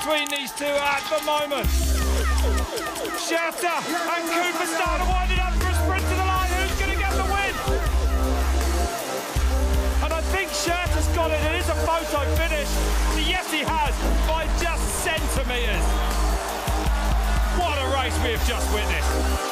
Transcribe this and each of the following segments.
between these two at the moment. Schurter and Cooper start to wind it up for a sprint to the line. Who's going to get the win? And I think Schurter's got it. It is a photo finish. So yes, he has, by just centimetres. What a race we have just witnessed.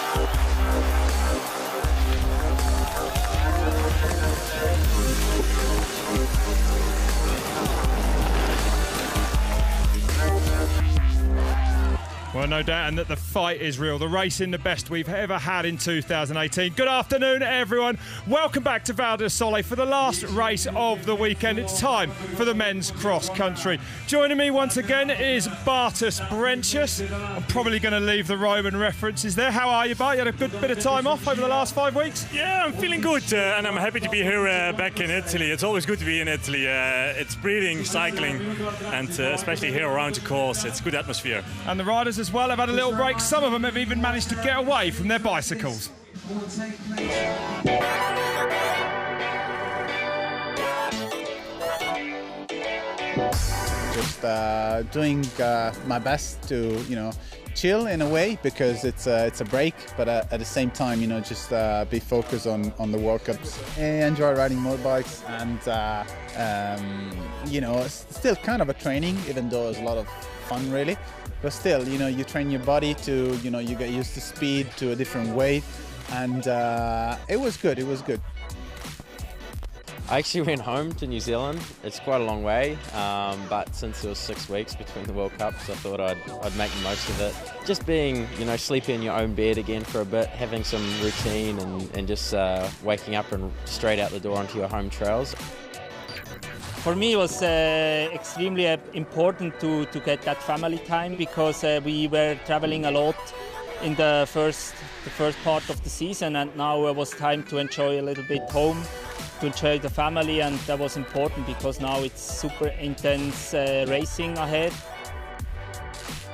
Well, no doubt, and that the fight is real. The racing the best we've ever had in 2018. Good afternoon, everyone. Welcome back to Val di Sole for the last race of the weekend. It's time for the men's cross country. Joining me once again is Bartus Brentius. I'm probably going to leave the Roman references there. How are you, Bart? You had a good bit of time off over the last 5 weeks? Yeah, I'm feeling good, and I'm happy to be here back in Italy. It's always good to be in Italy. It's breathing, cycling, and especially here around the course. It's good atmosphere. And the riders as well have had a little break. Some of them have even managed to get away from their bicycles. Just doing my best to, chill in a way, because it's a break, but at the same time, just be focused on the World Cups. I enjoy riding motorbikes, and it's still kind of a training, even though it's a lot of fun, really. But still, you train your body to, you get used to speed, to a different weight, and it was good. It was good. I actually went home to New Zealand. It's quite a long way, but since it was 6 weeks between the World Cups, I thought I'd make the most of it. Just being, sleeping in your own bed again for a bit, having some routine, and just waking up and straight out the door onto your home trails. For me, it was extremely important to get that family time, because we were traveling a lot in the first part of the season, and now it was time to enjoy a little bit home, to enjoy the family, and that was important because now it's super intense racing ahead.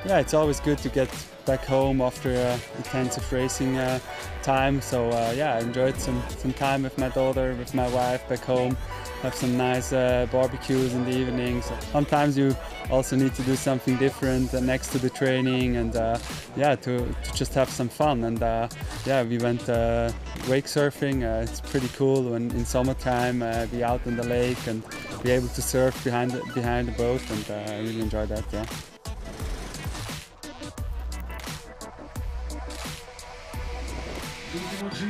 Yeah, it's always good to get back home after intensive racing time. So yeah, I enjoyed some time with my daughter, with my wife back home. Have some nice barbecues in the evenings. Sometimes you also need to do something different next to the training, and yeah, to just have some fun. And yeah, we went wake surfing. It's pretty cool when in summertime be out in the lake and be able to surf behind the boat, and I really enjoyed that. Yeah.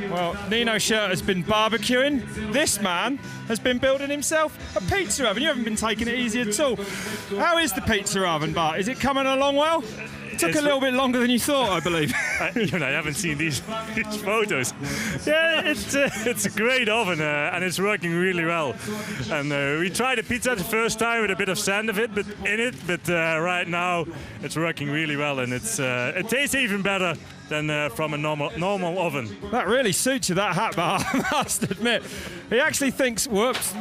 Well, Nino Schurter has been barbecuing. This man has been building himself a pizza oven. You haven't been taking it easy at all. How is the pizza oven, Bart? Is it coming along well? It took a little bit longer than you thought, I believe. I haven't seen these photos. Yeah, it's a great oven, and it's working really well. And we tried the pizza the first time with a bit of sand of it, but right now it's working really well, and it tastes even better than from a normal oven. That really suits you, that hat, Bart, I must admit. He actually thinks, whoops,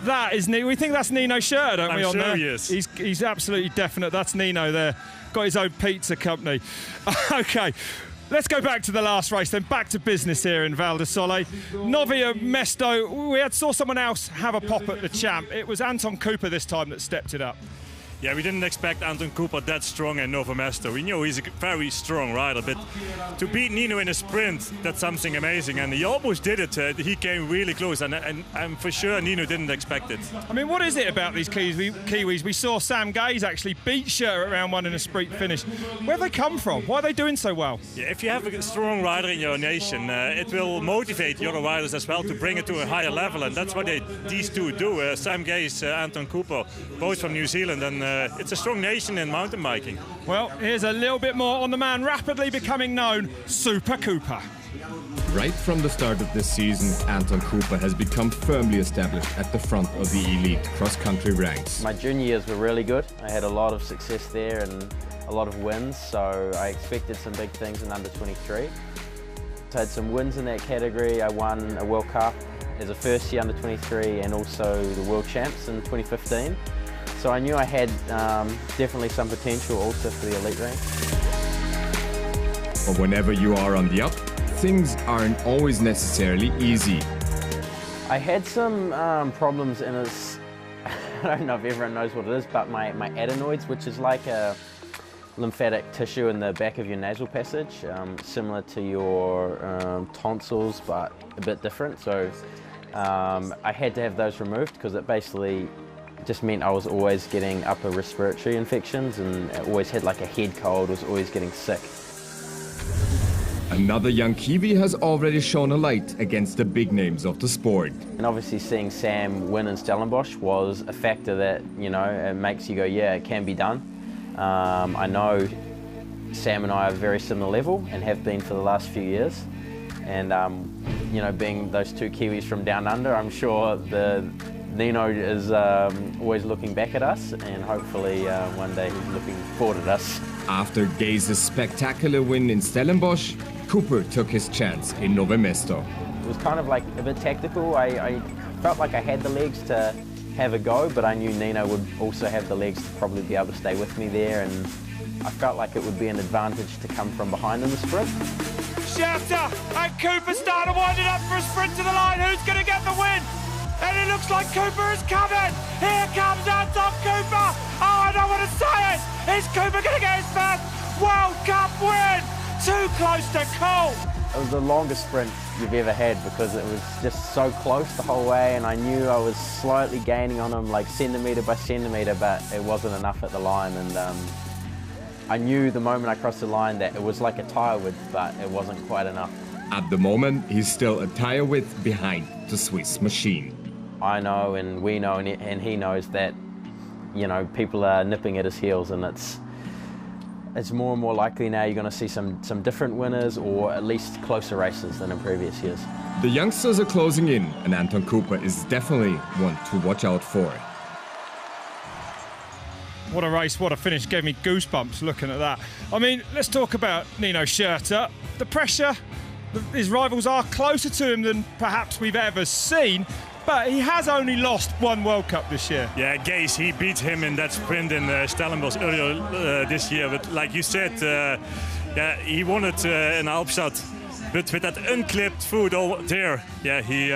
that is Nino. We think that's Nino Schurter, don't we? I'm on sure there? he is. He's absolutely definite. That's Nino there. Got his own pizza company. Okay, let's go back to the last race then. Back to business here in Val di Sole. Novia Mesto, we saw someone else have a pop at the champ. It was Anton Cooper this time that stepped it up. Yeah, we didn't expect Anton Cooper that strong in Nova Mesto. We knew he's a very strong rider, but to beat Nino in a sprint, that's something amazing. And he almost did it. He came really close, and for sure Nino didn't expect it. I mean, what is it about these Kiwis? We saw Sam Gaze actually beat Schurter at round one in a sprint finish. Where have they come from? Why are they doing so well? Yeah, if you have a strong rider in your nation, it will motivate the other riders as well to bring it to a higher level, and that's what these two do. Sam Gaze, Anton Cooper, both from New Zealand, and it's a strong nation in mountain biking. Well, here's a little bit more on the man rapidly becoming known, Super Cooper. Right from the start of this season, Anton Cooper has become firmly established at the front of the elite cross-country ranks. My junior years were really good. I had a lot of success there and a lot of wins, so I expected some big things in under 23. I had some wins in that category. I won a World Cup as a first year under 23 and also the World Champs in 2015. So I knew I had definitely some potential also for the elite rank. But whenever you are on the up, things aren't always necessarily easy. I had some problems in his, I don't know if everyone knows what it is, but my adenoids, which is like a lymphatic tissue in the back of your nasal passage, similar to your tonsils, but a bit different. So I had to have those removed because it basically just meant I was always getting upper respiratory infections, and I always had like a head cold, was always getting sick. Another young Kiwi has already shown a light against the big names of the sport. And obviously seeing Sam win in Stellenbosch was a factor that, you know, it makes you go, yeah, it can be done. I know Sam and I are very similar level and have been for the last few years. And, you know, being those two Kiwis from down under, I'm sure Nino is always looking back at us, and hopefully one day he's looking forward at us. After Gaze's spectacular win in Stellenbosch, Cooper took his chance in Nove Mesto. It was kind of like a bit tactical. I felt like I had the legs to have a go, but I knew Nino would also have the legs to probably be able to stay with me there, and I felt like it would be an advantage to come from behind in the sprint. Schafter and Cooper start to wind it up for a sprint to the line. Who's going to get the win? And it looks like Cooper is coming. Here comes Anton Cooper. Oh, I don't want to say it. Is Cooper going to get his first World Cup win? Too close to call. It was the longest sprint you've ever had because it was just so close the whole way, and I knew I was slightly gaining on him, like centimetre by centimetre, but it wasn't enough at the line. And I knew the moment I crossed the line that it was like a tyre width, but it wasn't quite enough. At the moment, he's still a tire width behind the Swiss machine. I know, and we know, and he knows that, you know, people are nipping at his heels, and it's more and more likely now you're going to see some different winners, or at least closer races than in previous years. The youngsters are closing in, and Anton Cooper is definitely one to watch out for. What a race, what a finish. Gave me goosebumps looking at that. I mean, let's talk about Nino Schurter. The pressure, his rivals are closer to him than perhaps we've ever seen. But he has only lost one World Cup this year. Yeah, Gaze, he beat him in that sprint in Stellenbosch earlier this year. But like you said, yeah, he won it in Alpstad. But with that unclipped foot over there, yeah, he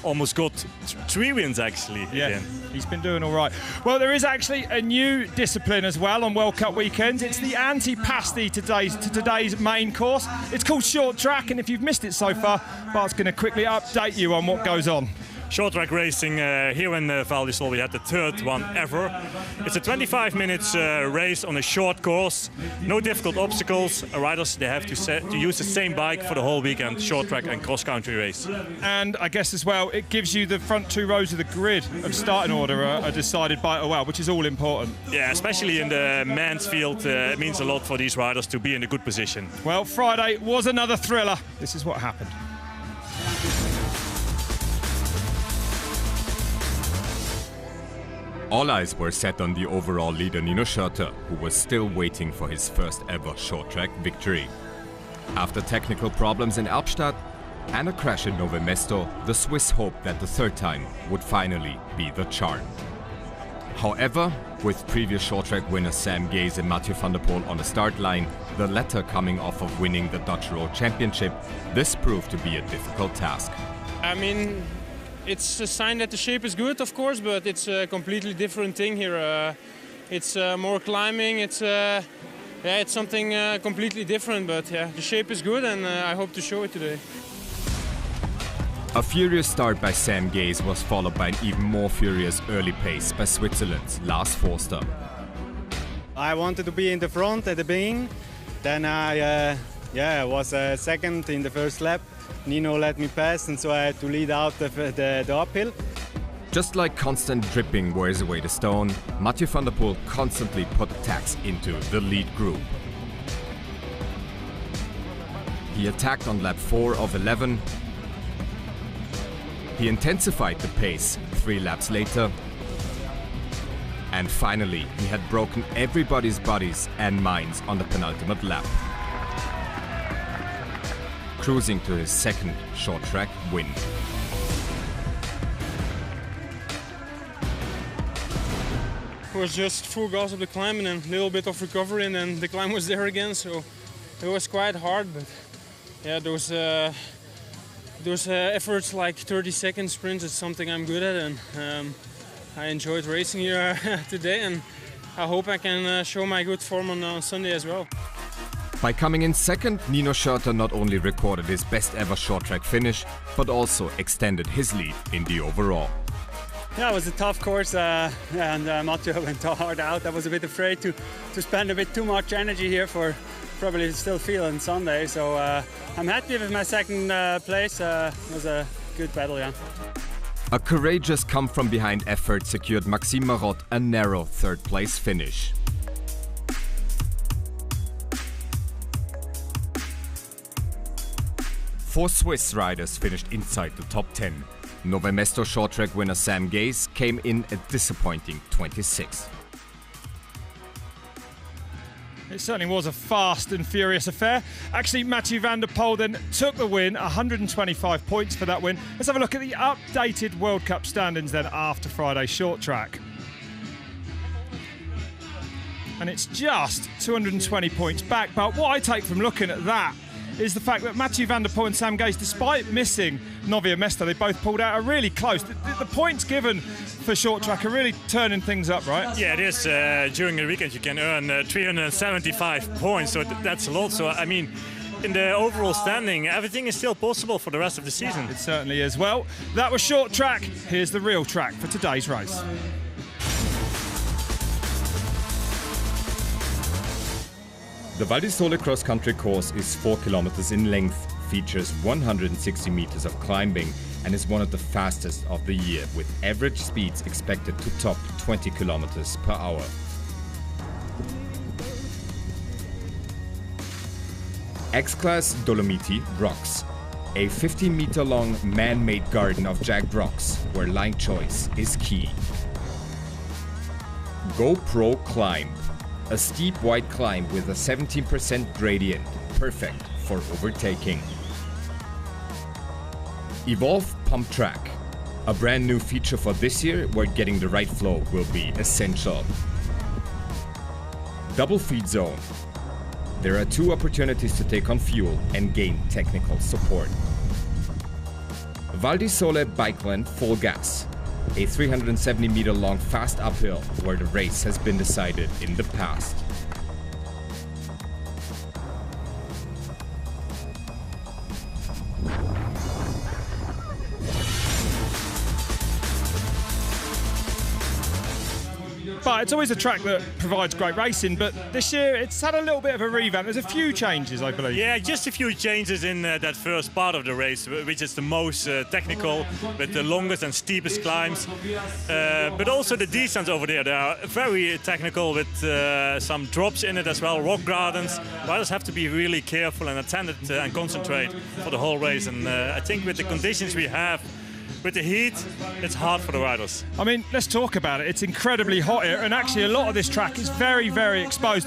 almost got 3 wins actually again. He's been doing all right. Well, there is actually a new discipline as well on World Cup weekends. It's the anti-pasty to today's main course. It's called short track, and if you've missed it so far, Bart's going to quickly update you on what goes on. Short track racing here in Val di Sol, we had the 3rd one ever. It's a 25 minutes race on a short course, no difficult obstacles. Riders, they have to use the same bike for the whole weekend, short track and cross country race. And I guess as well, it gives you the front 2 rows of the grid of starting order are decided by OL, which is all important. Yeah, especially in the men's field, it means a lot for these riders to be in a good position. Well, Friday was another thriller. This is what happened. All eyes were set on the overall leader Nino Schurter, who was still waiting for his first ever short track victory. After technical problems in Albstadt and a crash in Nove Mesto, the Swiss hoped that the 3rd time would finally be the charm. However, with previous short track winners Sam Gaze and Mathieu van der Poel on the start line, the latter coming off of winning the Dutch Road Championship, this proved to be a difficult task. I mean, it's a sign that the shape is good, of course, but it's a completely different thing here. It's more climbing. It's something completely different. But yeah, the shape is good, and I hope to show it today. A furious start by Sam Gaze was followed by an even more furious early pace by Switzerland's Lars Forster. I wanted to be in the front at the beginning. Then I was second in the first lap. Nino let me pass, and so I had to lead out the uphill. Just like constant dripping wears away the stone, Mathieu van der Poel constantly put attacks into the lead group. He attacked on lap 4 of 11. He intensified the pace 3 laps later. And finally, he had broken everybody's bodies and minds on the penultimate lap, cruising to his 2nd short track win. It was just full gas up the climb and then a little bit of recovery, and then the climb was there again. So it was quite hard, but yeah, those efforts like 30-second sprints is something I'm good at, and I enjoyed racing here today, and I hope I can show my good form on Sunday as well. By coming in second, Nino Schurter not only recorded his best ever short track finish, but also extended his lead in the overall. Yeah, it was a tough course, and Mathieu went hard out. I was a bit afraid to spend a bit too much energy here for probably still feel on Sunday. So I'm happy with my second place. It was a good battle, yeah. A courageous come-from-behind effort secured Maxime Marotte a narrow third-place finish. Four Swiss riders finished inside the top 10. Nove Mesto short track winner Sam Gaze came in a disappointing 26th. It certainly was a fast and furious affair. Actually, Mathieu van der Poel then took the win, 125 points for that win. Let's have a look at the updated World Cup standings then after Friday's short track. And it's just 220 points back, but what I take from looking at that is the fact that Mathieu van der Poel and Sam Gaze, despite missing Nove Mesto, they both pulled out, are really close. The points given for short track are really turning things up, right? Yeah, it is. During the weekend you can earn 375 points, so that's a lot. So, I mean, in the overall standing, everything is still possible for the rest of the season. It certainly is. Well, that was short track. Here's the real track for today's race. The Val di Sole cross-country course is 4 kilometers in length, features 160 meters of climbing, and is one of the fastest of the year, with average speeds expected to top 20 kilometers per hour. X-Class Dolomiti Rocks, a 15-meter-long man-made garden of jagged rocks, where line choice is key. GoPro Climb, a steep white climb with a 17% gradient, perfect for overtaking. Evolve Pump Track, a brand new feature for this year where getting the right flow will be essential. Double feed zone. There are 2 opportunities to take on fuel and gain technical support. Val di Sole Bikeland Full Gas, a 370-meter-long fast uphill where the race has been decided in the past. But it's always a track that provides great racing, but this year it's had a little bit of a revamp. There's a few changes, I believe. Yeah, just a few changes in that first part of the race, which is the most technical, with the longest and steepest climbs. But also the descents over there, they are very technical, with some drops in it as well, rock gardens. Riders have to be really careful and attentive and concentrate for the whole race. And I think with the conditions we have, with the heat, it's hard for the riders. I mean, let's talk about it. It's incredibly hot here, and actually a lot of this track is very, very exposed.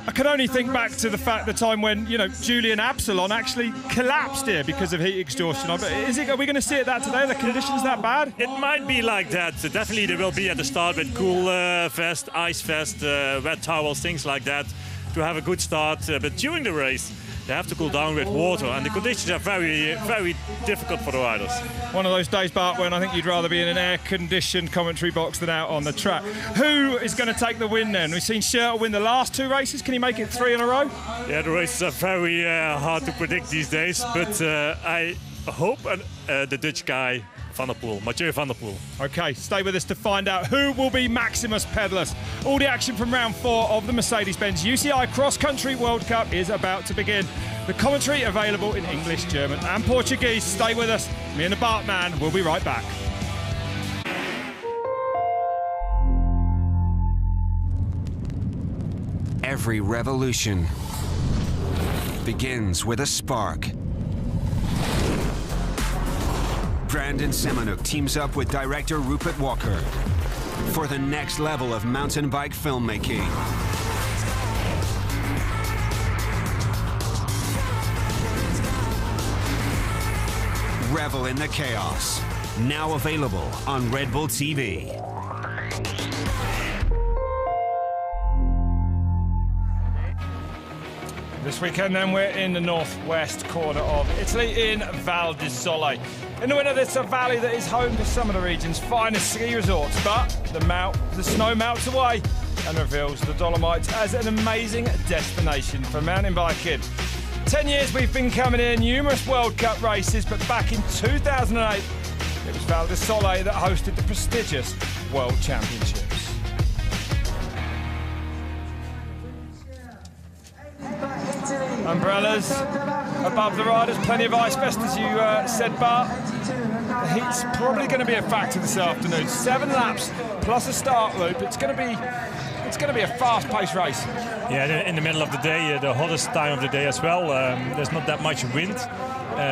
I can only think back to the time when, you know, Julian Absalon actually collapsed here because of heat exhaustion. Are we going to see that today? Are the conditions that bad? It might be like that. Definitely they will be at the start with cool vest, ice vest, wet towels, things like that, to have a good start. But during the race, they have to cool down with water, and the conditions are very, very difficult for the riders. One of those days, Bart, when I think you'd rather be in an air-conditioned commentary box than out on the track. Who is going to take the win then? We've seen Schurter win the last 2 races. Can he make it 3 in a row? Yeah, the races are very hard to predict these days, but I hope the Dutch guy, Mathieu van der Poel. Okay, stay with us to find out who will be Maximus Pedalers. All the action from round 4 of the Mercedes-Benz UCI Cross Country World Cup is about to begin. The commentary available in English, German and Portuguese. Stay with us. Me and the Bartman will be right back. Every revolution begins with a spark. Brandon Semenuk teams up with director Rupert Walker for the next level of mountain bike filmmaking. Revel in the chaos. Now available on Red Bull TV. This weekend then we're in the northwest corner of Italy in Val di Sole. In the winter, it's a valley that is home to some of the region's finest ski resorts, but the snow melts away and reveals the Dolomites as an amazing destination for mountain biking. 10 years we've been coming here, numerous World Cup races, but back in 2008, it was Val di Sole that hosted the prestigious World Championships. Umbrellas above the riders, plenty of ice vest, as you said, Bart. The heat's probably going to be a factor this afternoon. 7 laps plus a start loop. It's going to be a fast-paced race. Yeah, in the middle of the day, the hottest time of the day as well. There's not that much wind.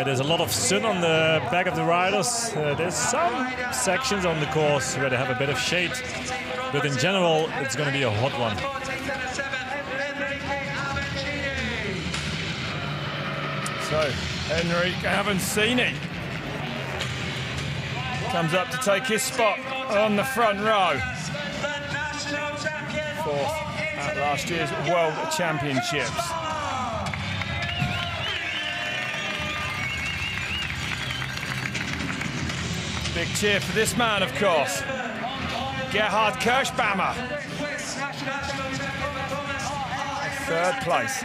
There's a lot of sun on the back of the riders. There's some sections on the course where they have a bit of shade, but in general, it's going to be a hot one. So, Enrique Avancini comes up to take his spot on the front row. 4th at last year's World Championships. Big cheer for this man, of course. Gerhard Kirschbaumer. 3rd place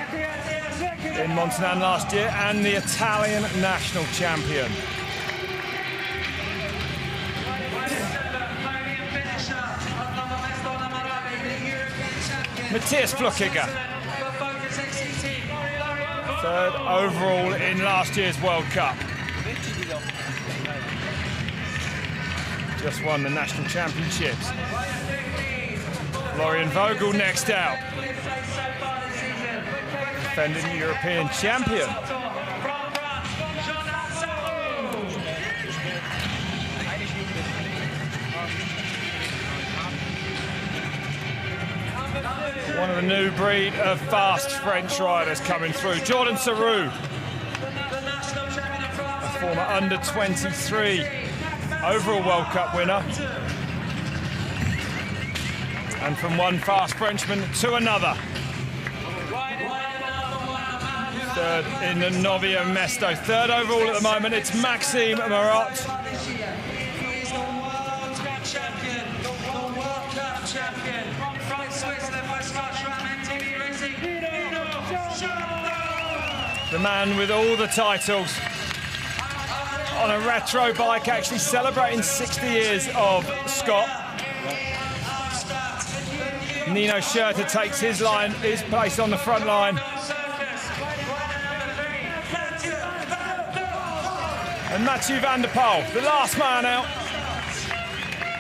in Montanan last year and the Italian national champion. Matthias Flukiger, 3rd overall in last year's World Cup. Just won the national championships. Florian Vogel next out. Defending European champion. One of the new breed of fast French riders coming through. Jordan Sarrou, a former under-23 overall World Cup winner. And from one fast Frenchman to another. 3rd in the Novia Mesto. 3rd overall at the moment, it's Maxime Marotte. The man with all the titles on a retro bike, actually celebrating 60 years of Scott. Nino Schurter takes his place on the front line. And Mathieu van der Poel, the last man out.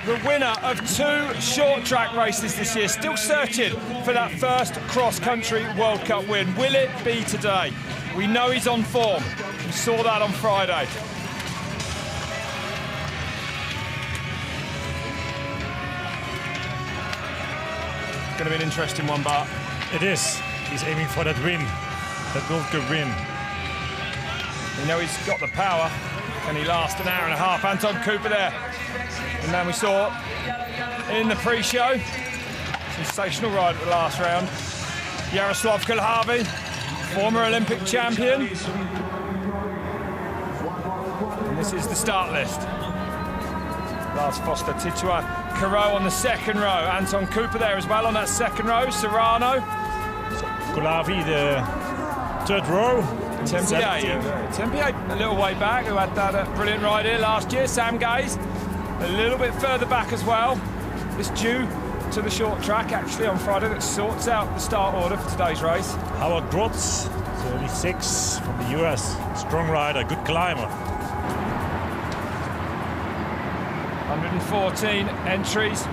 The winner of 2 short track races this year, still searching for that first cross-country World Cup win. Will it be today? We know he's on form. We saw that on Friday. It's going to be an interesting one, Bart. It is. He's aiming for that win, that World Cup win. You know he's got the power. Can he last an hour and a half? Anton Cooper there. And then we saw in the pre-show, sensational ride at the last round. Jaroslav Kulhavy, former Olympic champion. And this is the start list. Lars Foster, Titua, Caro on the 2nd row. Anton Cooper there as well on that 2nd row. Serrano. Kulhavy, the 3rd row. Tempier, a little way back, who had that brilliant ride here last year. Sam Gaze, a little bit further back as well. It's due to the short track, actually, on Friday, that sorts out the start order for today's race. Howard Grotz, 36, from the US. Strong rider, good climber. 114 entries,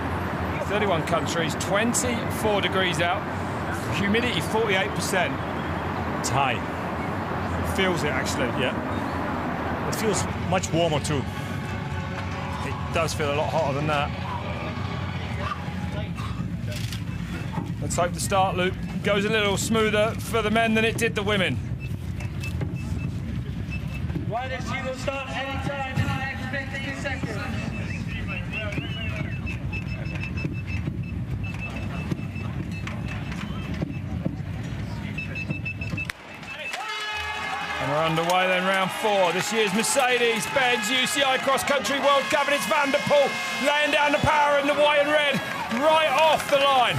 31 countries, 24 degrees out. Humidity, 48%. It's high. Feels it, actually. Yeah. It feels much warmer too. It does feel a lot hotter than that. Let's hope the start loop goes a little smoother for the men than it did the women. Riders, you will start anytime in the next 15 seconds. And we're underway then, round 4. This year's Mercedes-Benz UCI Cross Country World Cup, and it's Van der Poel laying down the power in the white and red right off the line.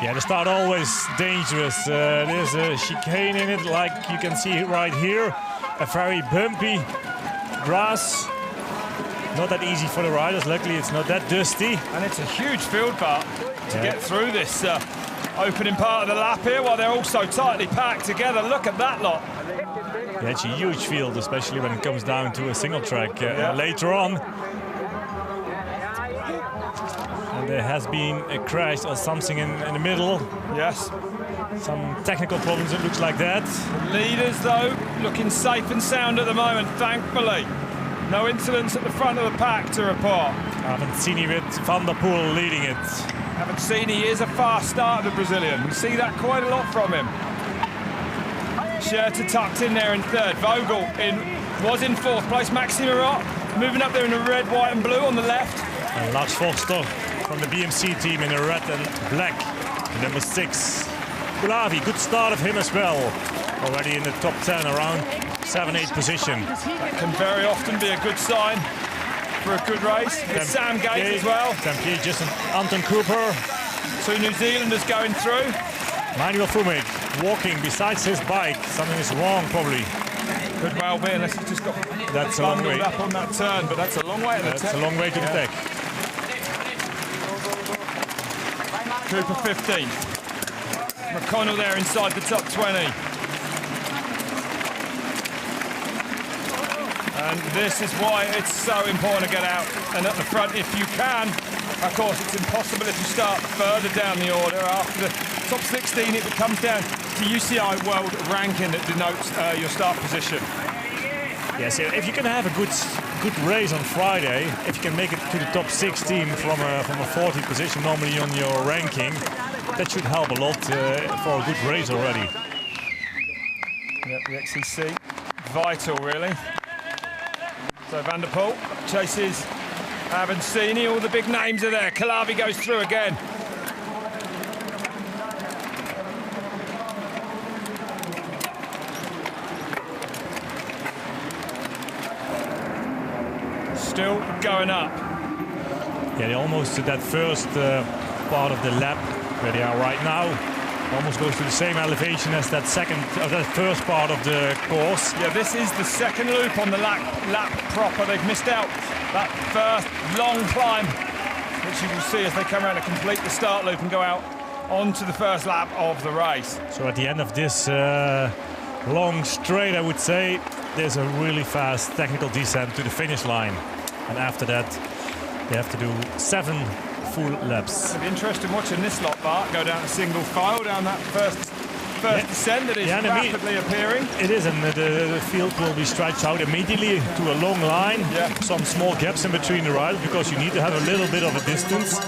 Yeah, the start always dangerous. There's a chicane in it, like you can see right here. A very bumpy grass. Not that easy for the riders. Luckily, it's not that dusty. And it's a huge field part to get through this opening part of the lap here, while they're all so tightly packed together. Look at that lot. Yeah, it's a huge field, especially when it comes down to a single track later on. And there has been a crash or something in the middle. Yes. Some technical problems, it looks like that. Leaders, though, looking safe and sound at the moment, thankfully. No incidents at the front of the pack to report. Avancini with Van der Poel leading it. Avancini is a fast starter, the Brazilian. We see that quite a lot from him. Schurter tucked in there in 3rd. Vogel was in 4th place. Maxime Marot moving up there in the red, white and blue on the left. And Lars Forster from the BMC team in the red and black, number 6. Kulavi, good start of him as well. Already in the top 10, around 7-8 position. That can very often be a good sign for a good race. With Sam Gaze as well. Tempier, Justin Anton Cooper. 2 New Zealanders going through. Manuel Fumig walking besides his bike. Something is wrong, probably. Could well be, unless he's just got that's a long way up on that turn, but that's a long way to the That's a long way to the deck. Cooper 15. McConnell there inside the top 20. And this is why it's so important to get out and at the front if you can. Of course, it's impossible if you start further down the order. After the top 16, it comes down to UCI World Ranking that denotes your start position. Yes, if you can have a good race on Friday, if you can make it to the top 16 from a 40th position normally on your ranking, that should help a lot for a good race already. Yep, the XCC, vital really. So Van der Poel chases Avancini, all the big names are there. Kulavi goes through again. Still going up. Yeah, they're almost to that first part of the lap where they are right now. Almost goes to the same elevation as that first part of the course. Yeah, this is the second loop on the lap proper. They've missed out that first long climb, which you will see as they come around to complete the start loop and go out onto the first lap of the race. So at the end of this long straight, I would say, there's a really fast technical descent to the finish line. And after that, they have to do 7 full laps. It'll be interesting watching this lot, Bart, go down a single file down that first descent that is rapidly appearing. It is, and the field will be stretched out immediately to a long line. Yeah. Some small gaps in between the riders because you need to have a little bit of a distance.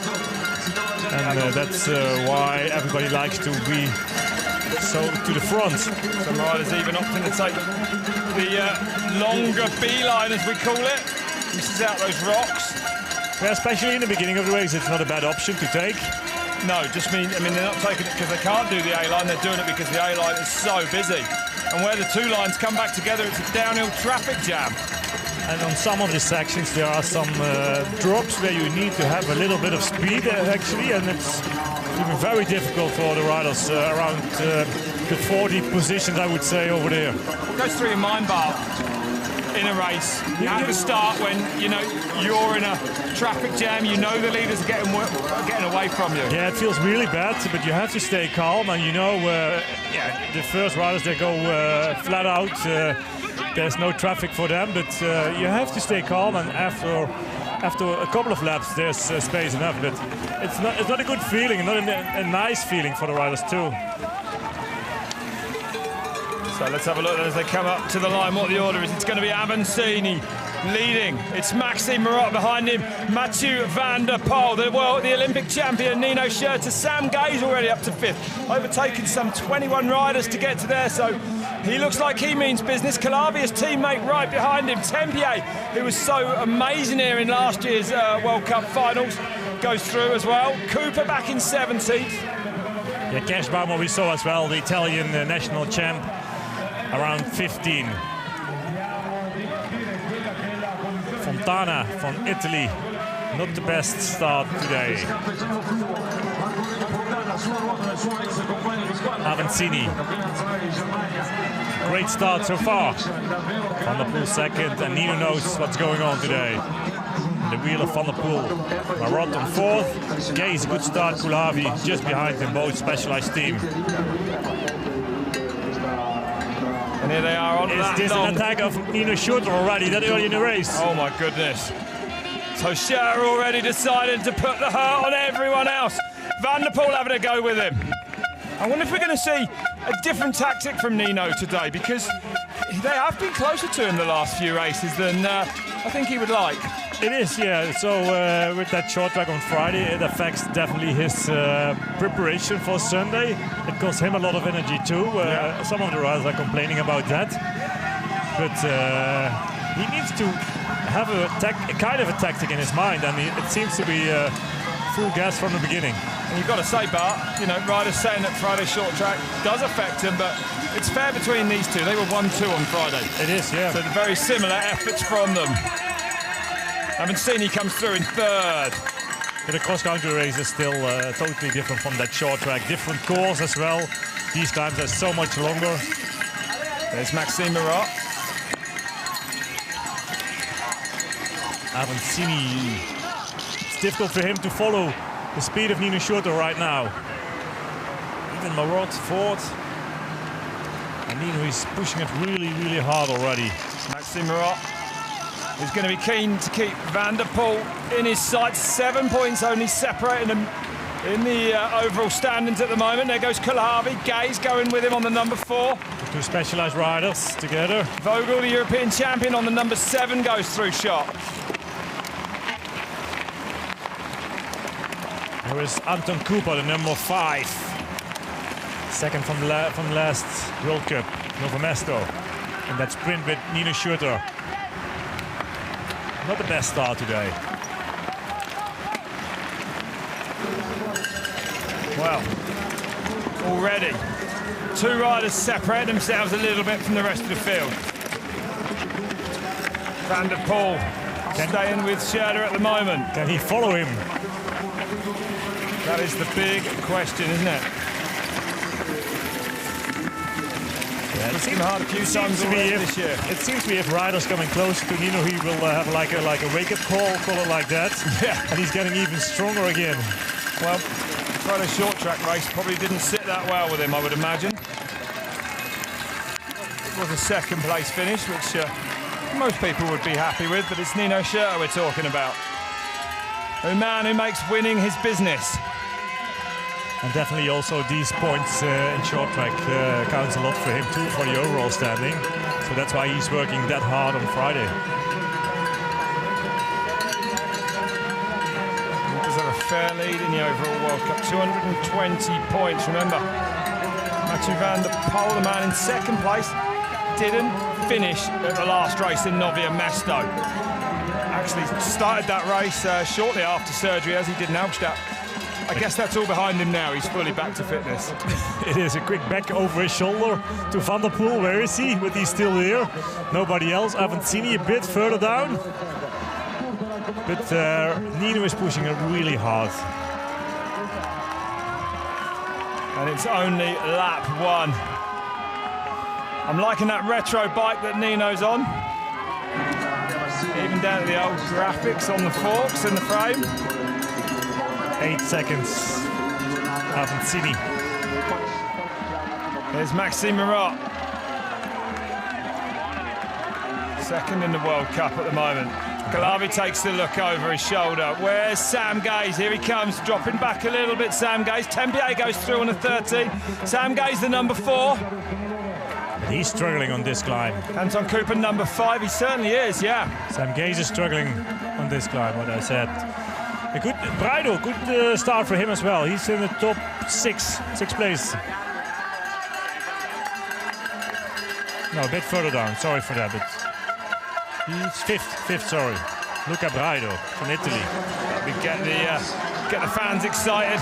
And that's why everybody likes to be so to the front. Some riders even opting to take the longer beeline, as we call it. Misses out those rocks. Yeah, especially in the beginning of the race, it's not a bad option to take. No, I mean, they're not taking it because they can't do the A-line, they're doing it because the A-line is so busy. And where the 2 lines come back together, it's a downhill traffic jam. And on some of the sections, there are some drops where you need to have a little bit of speed, actually, and it's even very difficult for the riders around the 40 positions, I would say, over there. What goes through your mind, Bart, in a race at the start when you know you're in a traffic jam, you know the leaders are getting away from you? Yeah, it feels really bad, but you have to stay calm, and you know, the first riders, they go flat out. There's no traffic for them, but you have to stay calm, and after a couple of laps, there's space enough. But it's not a good feeling, not a nice feeling for the riders too. So let's have a look as they come up to the line what the order is. It's going to be Avancini leading. It's Maxime Marot behind him. Mathieu Van der Poel, the Olympic champion. Nino Schurter. Sam Gaze already up to 5th. Overtaken some 21 riders to get to there. So he looks like he means business. Calavia's teammate right behind him. Tempier, who was so amazing here in last year's World Cup finals, goes through as well. Cooper back in 17th. Yeah, Cashbaumer we saw as well, the Italian national champ, around 15. Fontana from Italy, not the best start today. Avancini, great start so far. Van der Poel second, and Nino knows what's going on today. The wheel of Van der Poel. Marot on fourth. Gaze, a good start. Kulavi just behind them, both Specialized team. And here they are on Is that this long. an attack of Nino Schurter already that early in the race? Oh my goodness. So Schurter already decided to put the hurt on everyone else. Van der Poel having a go with him. I wonder if we're going to see a different tactic from Nino today, because they have been closer to him the last few races than I think he would like. It is, yeah. So with that short track on Friday, it affects definitely his preparation for Sunday. It costs him a lot of energy too. Some of the riders are complaining about that. But he needs to have a kind of a tactic in his mind, and it seems to be full gas from the beginning. And you've got to say, Bart, you know, riders saying that Friday's short track does affect him, but it's fair between these two. They were 1-2 on Friday. It is, yeah. So very similar efforts from them. Avancini comes through in third. But the cross-country race is still totally different from that short track. Different course as well. These times are so much longer. There's Maxime Marat. Avancini. It's difficult for him to follow the speed of Nino Schurter right now. Even Marat fourth. And Nino is pushing it really, really hard already. Maxime Marat is going to be keen to keep Van der Poel in his sights. 7 points only separating them in the overall standings at the moment. There goes Kulavi. Gaze going with him on the number 4. The two Specialized riders together. Vogel, the European champion, on the number 7, goes through shot. There is Anton Cooper, the number 5. Second from last World Cup, Novo Mesto. And that sprint with Nino Schurter. Not the best start today. Well, already 2 riders separate themselves a little bit from the rest of the field. Van der Poel staying with Schurter at the moment. Can he follow him? That is the big question, isn't it? Yeah, it's been hard a few times this year. It seems to be if riders coming closer to Nino, he will have like a wake-up call it like that. Yeah. And he's getting even stronger again. Well, Friday's short track race probably didn't sit that well with him, I would imagine. It was a second place finish, which most people would be happy with, but it's Nino Schurter we're talking about. A man who makes winning his business. And definitely also these points in short track counts a lot for him too, for the overall standing. So that's why he's working that hard on Friday. He does have a fair lead in the overall World Cup, 220 points. Remember, Mathieu Van der Poel, the man in second place, didn't finish at the last race in Novo Mesto. Actually started that race shortly after surgery, as he did in Albstadt. I guess that's all behind him now. He's fully back to fitness. It is a quick back over his shoulder to Van der Poel. Where is he? But he's still here. Nobody else. Avancini a bit further down. But Nino is pushing it really hard. And it's only lap 1. I'm liking that retro bike that Nino's on. Even down to the old graphics on the forks in the frame. 8 seconds. Avancini. Here's Maxime Marat. Second in the World Cup at the moment. Kulavi takes the look over his shoulder. Where's Sam Gaze? Here he comes, dropping back a little bit, Sam Gaze. Tempier goes through on a 13. Sam Gaze, the number 4. He's struggling on this climb. Anton Cooper, number 5. He certainly is, yeah. Sam Gaze is struggling on this climb, what I said. A good Braido, good start for him as well. He's in the top 6th place. No, a bit further down. Sorry for that, but he's fifth. Sorry. Luca Braido from Italy. We get the fans excited.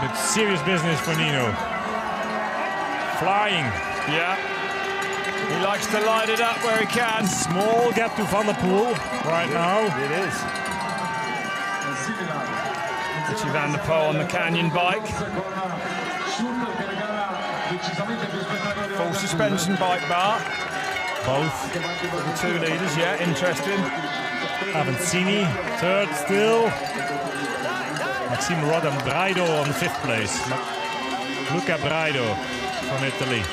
But serious business for Nino. Flying. Yeah. He likes to light it up where he can. Small gap to Van der Poel right now. It is. Richie Van der Poel on the Canyon bike. Full suspension bike bar. Both. The two leaders, yeah, interesting. Avancini, third still. Maxime Rod and Braido on the 5th place. Luca Braido from Italy.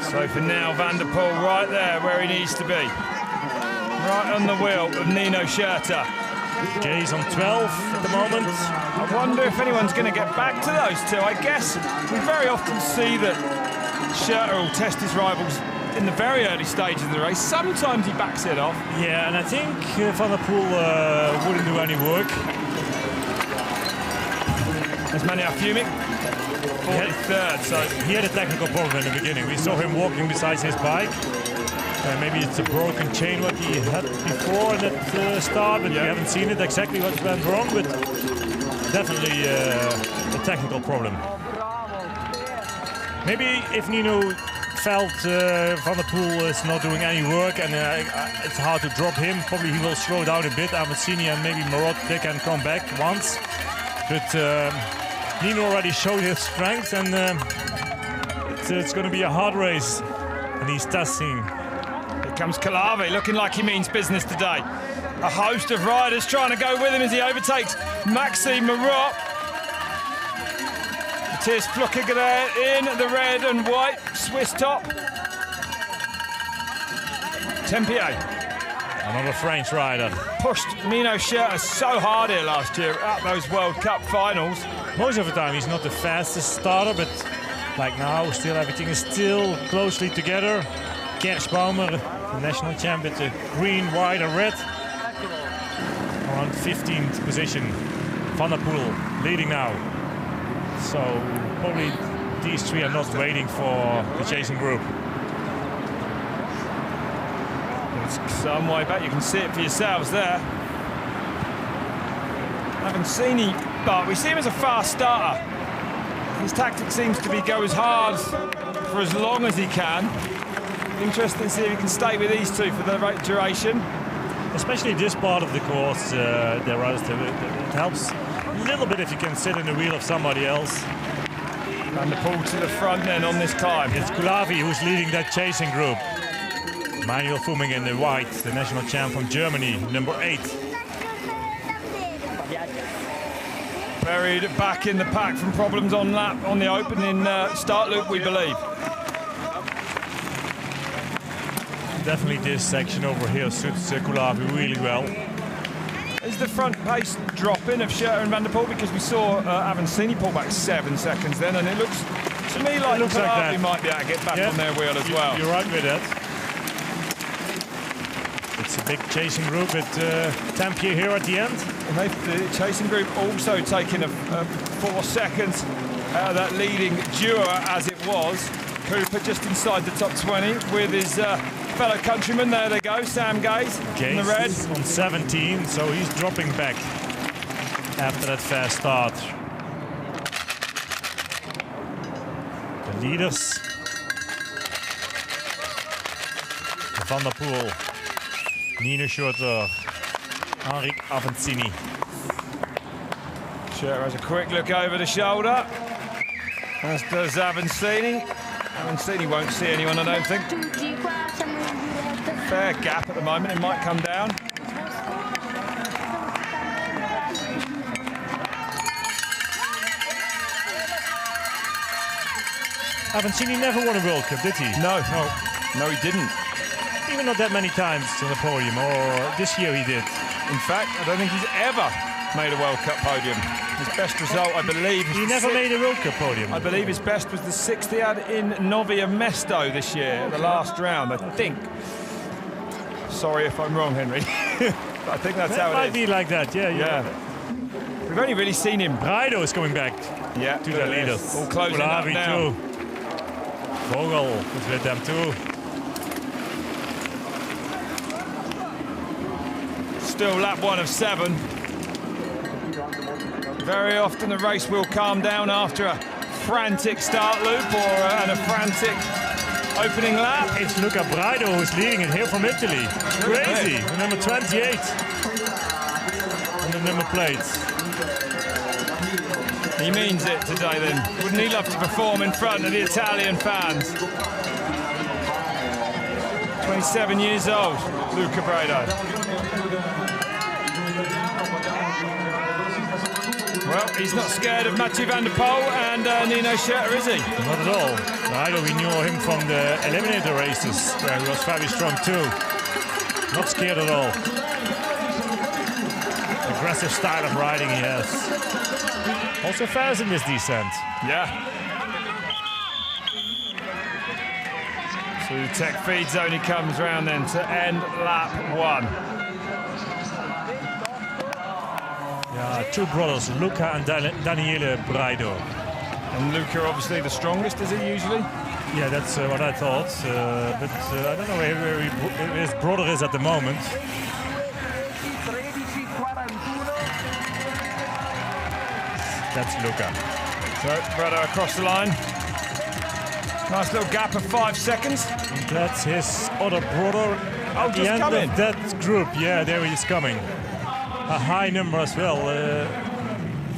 So for now, Van der Poel right there where he needs to be. Right on the wheel of Nino Schurter. Gaze on 12 at the moment. I wonder if anyone's going to get back to those two. I guess we very often see that Schurter will test his rivals in the very early stages of the race. Sometimes he backs it off. Yeah, and I think Van der Poel wouldn't do any work. There's Manuel Fumic, 43rd. So he had a technical problem in the beginning. We saw him walking beside his bike. Maybe it's a broken chain what he had before in that start, but we haven't seen it exactly what went wrong, but definitely a technical problem. Maybe if Nino felt Van der Poel is not doing any work and it's hard to drop him, probably he will slow down a bit. Avancini and maybe Marot, they can come back once. But Nino already showed his strength, and it's going to be a hard race. And he's testing. Here comes Calavi, looking like he means business today. A host of riders trying to go with him as he overtakes Maxime Marot. Matthias Flukiger in the red and white Swiss top. Tempier. Another French rider. Pushed Nino Schurter so hard here last year at those World Cup finals. Most of the time he's not the fastest starter, but like now, still everything is still closely together. Kerschbaumer, the national champ with the green, white and red. Around 15th position. Van der Poel leading now. So probably these three are not waiting for the chasing group. It's some way back, you can see it for yourselves there. Avancini, but we see him as a fast starter. His tactic seems to be go as hard for as long as he can. Interesting to see if he can stay with these two for the right duration. Especially this part of the course, it helps a little bit if you can sit in the wheel of somebody else. And the pull to the front then on this climb. It's Kulavi who's leading that chasing group. Manuel Fuming in the white, the national champ from Germany, number 8. Buried back in the pack from problems on lap on the opening start loop, we believe. Definitely this section over here suits Kulavi really well. Is the front pace dropping of Schurter and Van der Poel? Because we saw Avancini pull back 7 seconds then, and it looks to me like Kulavi might be able to get back on their wheel as well. You're right with that. It's a big chasing group with Tempier here at the end. And the chasing group also taking 4 seconds out of that leading duo as it was. Cooper just inside the top 20 with his fellow countryman. There they go, Sam Gaze in the red. On 17, so he's dropping back after that fast start. The leaders. Van der Poel, Nino Schurter, Henrik Avancini. Schurter has a quick look over the shoulder, as does Avancini. Avancini won't see anyone, I don't think. Fair gap at the moment, it might come down. Avancini never won a World Cup, did he? No, he didn't. Even not that many times on the podium, or this year he did. In fact, I don't think he's ever made a World Cup podium. His best result, I believe... He never made a World Cup podium. I believe his best was the 6th he had in Novia Mesto this year, the last round, I think. Sorry if I'm wrong, Henry. But I think that's how it is. It might be like that, yeah. We've only really seen him. Braido is coming back to the leaders. All closing up now. Too. Vogel is with them too. still lap 1 of 7. Very often the race will calm down after a frantic start loop and a frantic opening lap. It's Luca Braido who's leading it here from Italy. Crazy. The number 28 on the number plates. He means it today then. Wouldn't he love to perform in front of the Italian fans? 27 years old, Luca Braido. Well, he's not scared of Mathieu van der Poel and Nino Schurter, is he? Not at all. Braido, we knew him from the eliminator races, where he was very strong too. Not scared at all. Aggressive style of riding he has. Also fast in this descent. Yeah. So the tech feed zone he comes round then to end lap 1. Yeah, two brothers, Luca and Daniele Braido. And Luca obviously the strongest, is he usually? Yeah, that's what I thought. But I don't know where his brother is at the moment. That's Luca. So Braido across the line. Nice little gap of 5 seconds. And that's his other brother. Oh, At the end coming. of that group. Yeah, there he is coming. A high number as well.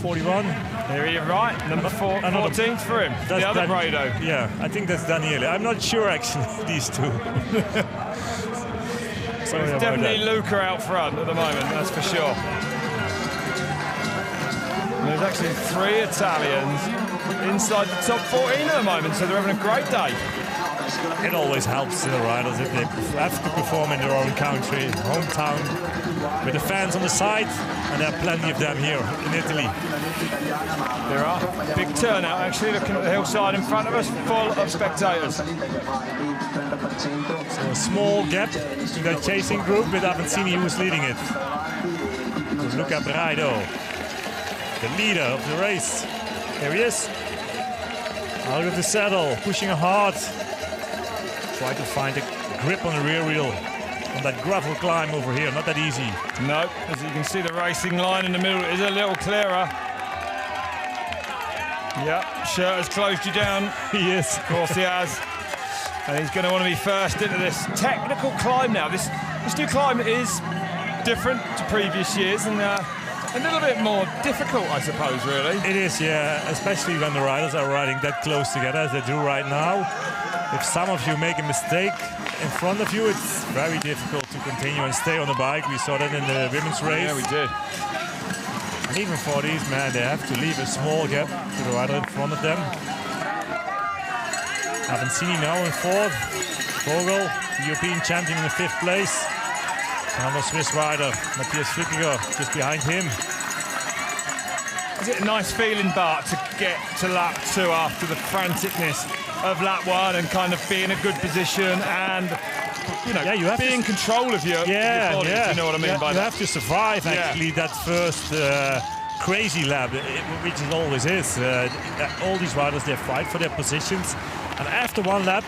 41. There you're right. Number 14th for him. That's the other Braido. Yeah, I think that's Daniele. I'm not sure actually, these two. So it's definitely Luca out front at the moment, that's for sure. And there's actually 3 Italians inside the top 14 at the moment, so they're having a great day. It always helps the riders if they have to perform in their own country, hometown, with the fans on the side, and there are plenty of them here in Italy. There are. Big turnout actually, looking at the hillside in front of us, full of spectators. So a small gap to that chasing group with Avancini who's leading it. So Luca Braido, the leader of the race. There he is. Out of the saddle, pushing hard. Try to find a grip on the rear wheel on that gravel climb over here. Not that easy. No, as you can see, the racing line in the middle is a little clearer. Yep, Schurter's closed you down. He is. Of course he has. And he's going to want to be first into this technical climb now. This new climb is different to previous years and a little bit more difficult, I suppose, really. It is, yeah, especially when the riders are riding that close together as they do right now. If some of you make a mistake in front of you, it's very difficult to continue and stay on the bike. We saw that in the women's race. Yeah, we did. And even for these men, they have to leave a small gap to the rider in front of them. Avancini now in 4th. Vogel, the European champion, in the 5th place. Another Swiss rider, Matthias Frickiger, just behind him. Is it a nice feeling, Bart, to get to lap 2 after the franticness of lap 1 and kind of be in a good position and, you know, you have be in control of your body, you know what I mean by that? You have to survive, actually, that first crazy lap, which it always is. All these riders, they fight for their positions. And after one lap,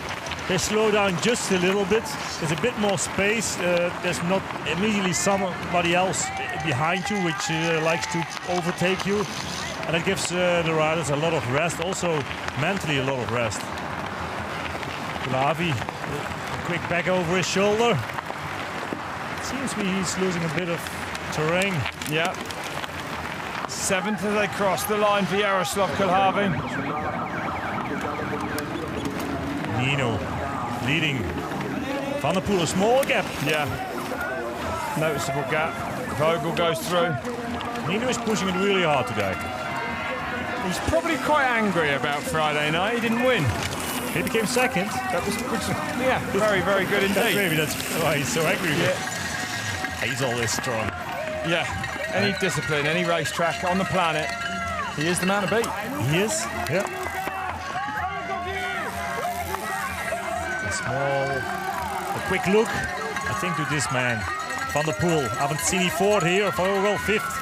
they slow down just a little bit. There's a bit more space. There's not immediately somebody else behind you which likes to overtake you. And that gives the riders a lot of rest, also mentally a lot of rest. Kulavi, a quick back over his shoulder. Seems to me he's losing a bit of terrain. Yeah. 7th as they cross the line for Jaroslav Kulhavin. Nino leading. Van der Poel, a small gap. Yeah. Noticeable gap. Vogel goes through. Nino is pushing it really hard today. He's probably quite angry about Friday night. He didn't win. He became 2nd. That was, yeah, very, very good indeed. Maybe that's why he's so angry. Yeah. He's always strong. Yeah. Any discipline, any racetrack on the planet, he is the man to beat. He is, yeah. A quick look, I think, to this man, Van der Poel. Avancini 4th here, Vogel 5th.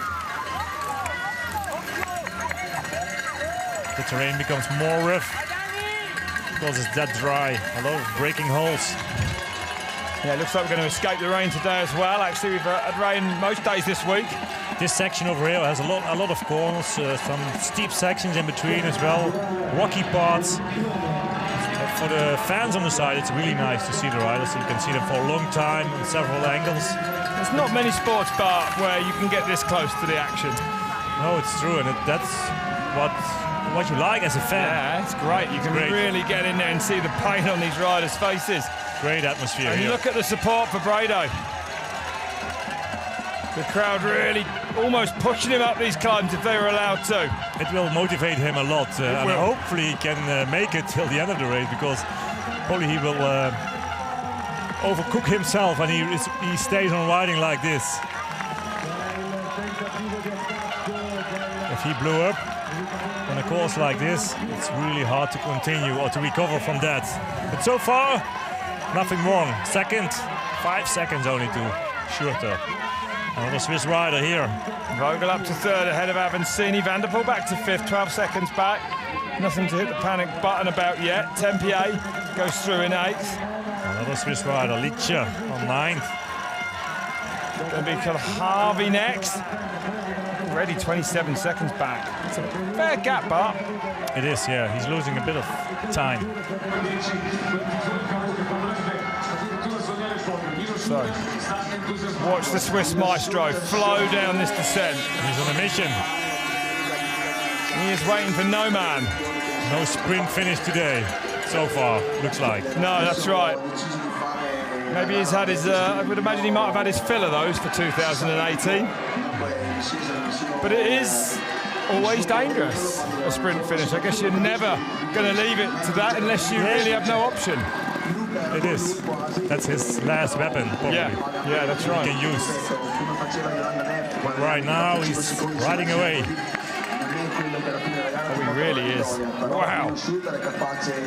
The terrain becomes more rough because it's that dry. A lot of braking holes. Yeah, it looks like we're going to escape the rain today as well. Actually, we've had rain most days this week. This section over here has a lot of corners, some steep sections in between as well, rocky parts. For the fans on the side, it's really nice to see the riders. You can see them for a long time in several angles. There's not many sports, Bart, where you can get this close to the action. No, it's true, and that's what you like as a fan. Yeah, it's great. You can really get in there and see the pain on these riders' faces. Great atmosphere and here. You look at the support for Brado. The crowd really almost pushing him up these climbs if they were allowed to. It will motivate him a lot, and hopefully he can make it till the end of the race, because probably he will overcook himself and he stays on riding like this. If he blew up on a course like this, it's really hard to continue or to recover from that. But so far, nothing wrong. Second, 5 seconds only to Schurter. Another Swiss rider here. Vogel up to third ahead of Avancini. Van der Poel back to fifth, 12 seconds back. Nothing to hit the panic button about yet. Tempier goes through in eighth. Another Swiss rider, Licha on ninth. Going to be Harvey next. Already 27 seconds back. It's a fair gap, Bart. It is, yeah. He's losing a bit of time. So, watch the Swiss maestro flow down this descent. He's on a mission. He is waiting for no man. No sprint finish today, so far, looks like. No, that's right. Maybe he's had his, I would imagine he might have had his fill of those for 2018. But it is always dangerous, a sprint finish. I guess you're never going to leave it to that unless you really have no option. It is. That's his last weapon, probably. Yeah, that's right. He can use. But right now, he's riding away. Oh, he really is. Wow.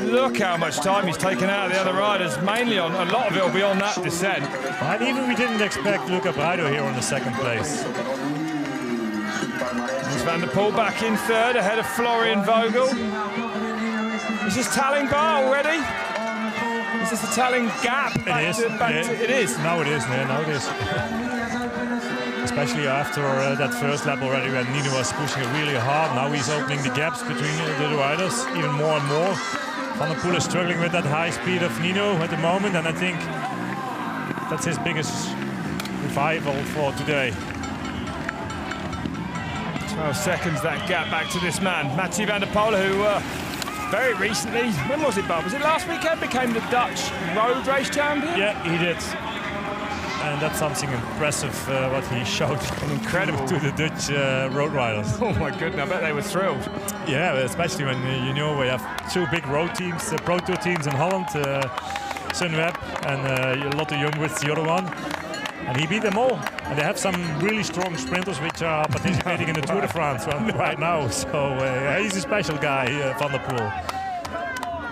Look how much time he's taken out of the other riders. Mainly on, a lot of it will be on that descent. And even we didn't expect Luca Brado here on the second place. There's Van der Poel back in third, ahead of Florian Vogel. Is this tallying bar already? Is this a tallying gap? It is. It is. Now it is, man. Now it is. Especially after that first lap already, when Nino was pushing it really hard. Now he's opening the gaps between the riders even more and more. Van der Poel is struggling with that high speed of Nino at the moment, and I think that's his biggest revival for today. 12 seconds that gap back to this man, Mathieu van der Poel, who very recently, when was it, Bob? Was it last weekend? Became the Dutch road race champion? Yeah, he did. And that's something impressive what he showed. Incredible to the Dutch road riders. Oh my goodness, I bet they were thrilled. Yeah, especially when you know we have 2 big road teams, Pro Tour teams in Holland, Sunweb and Lotto Jungwirth, the other one. And he beat them all. And they have some really strong sprinters which are participating in the Tour de France right now. So he's a special guy, Van der Poel.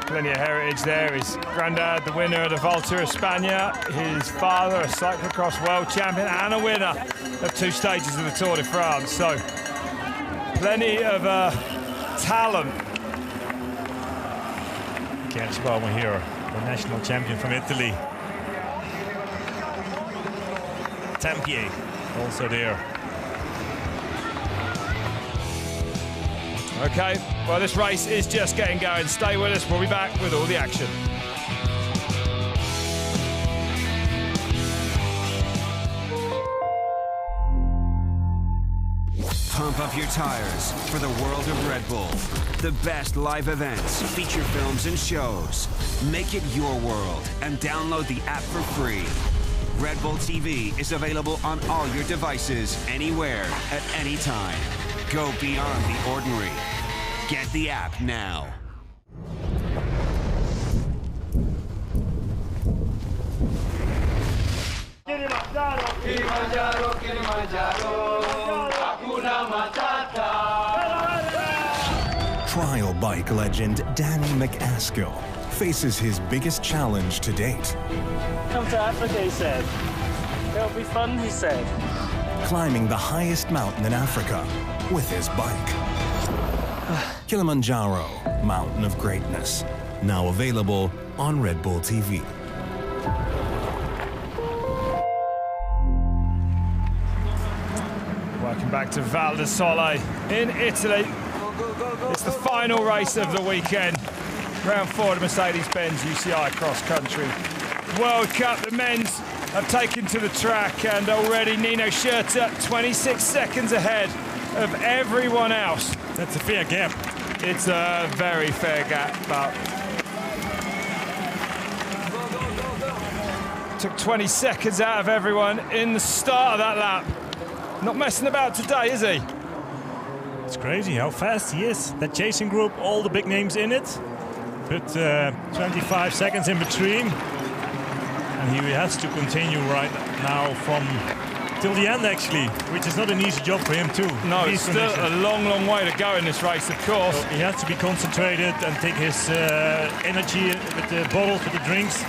Plenty of heritage there. His granddad, the winner of the Volta of España. His father, a cyclocross world champion and a winner of 2 stages of the Tour de France. So plenty of talent. Kerschbaumer here, the national champion from Italy. Tempier also there. Okay, well, this race is just getting going. Stay with us. We'll be back with all the action. Pump up your tires for the world of Red Bull. The best live events, feature films, and shows. Make it your world and download the app for free. Red Bull TV is available on all your devices, anywhere, at any time. Go beyond the ordinary. Get the app now. Trial bike legend Danny McAskill faces his biggest challenge to date. Come to Africa, he said. It'll be fun, he said. Climbing the highest mountain in Africa with his bike. Kilimanjaro, Mountain of Greatness. Now available on Red Bull TV. Welcome back to Val di Sole in Italy. It's the final race of the weekend. Round 4 of the Mercedes-Benz UCI Cross Country World Cup. The men's have taken to the track, and already Nino Schurter 26 seconds ahead of everyone else. That's a fair gap. It's a very fair gap, but took 20 seconds out of everyone in the start of that lap. Not messing about today, is he? It's crazy how fast he is. That chasing group, all the big names in it, but 25 seconds in between. And he has to continue right now from till the end, actually, which is not an easy job for him too. No, it's still a long, long way to go in this race, of course. So he has to be concentrated and take his energy with the bottles, with the drinks.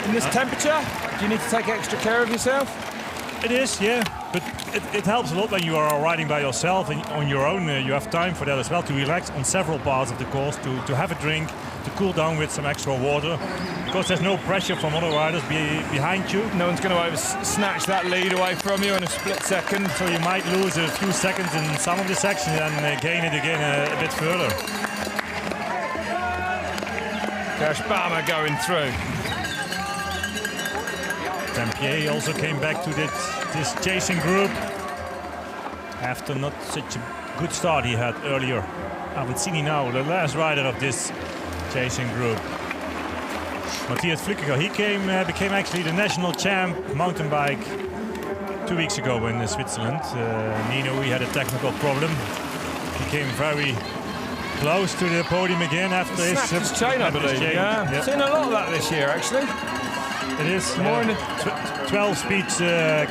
In this temperature, do you need to take extra care of yourself? It is, yeah, but it helps a lot when you are riding by yourself and on your own. You have time for that as well, to relax on several parts of the course, to have a drink, to cool down with some extra water, because there's no pressure from other riders behind you. No one's going to snatch that lead away from you in a split second. So you might lose a few seconds in some of the sections and gain it again a bit further. Josh Barmer going through. Tempier also came back to this chasing group after not such a good start he had earlier. Avancini now, the last rider of this chasing group. Matthias Flückiger, he became actually the national champ mountain bike 2 weeks ago in Switzerland. Nino, he had a technical problem. He came very close to the podium again after his chain, I believe. Yeah. Yeah. Seen a lot of that this year, actually. It is more in the 12-speed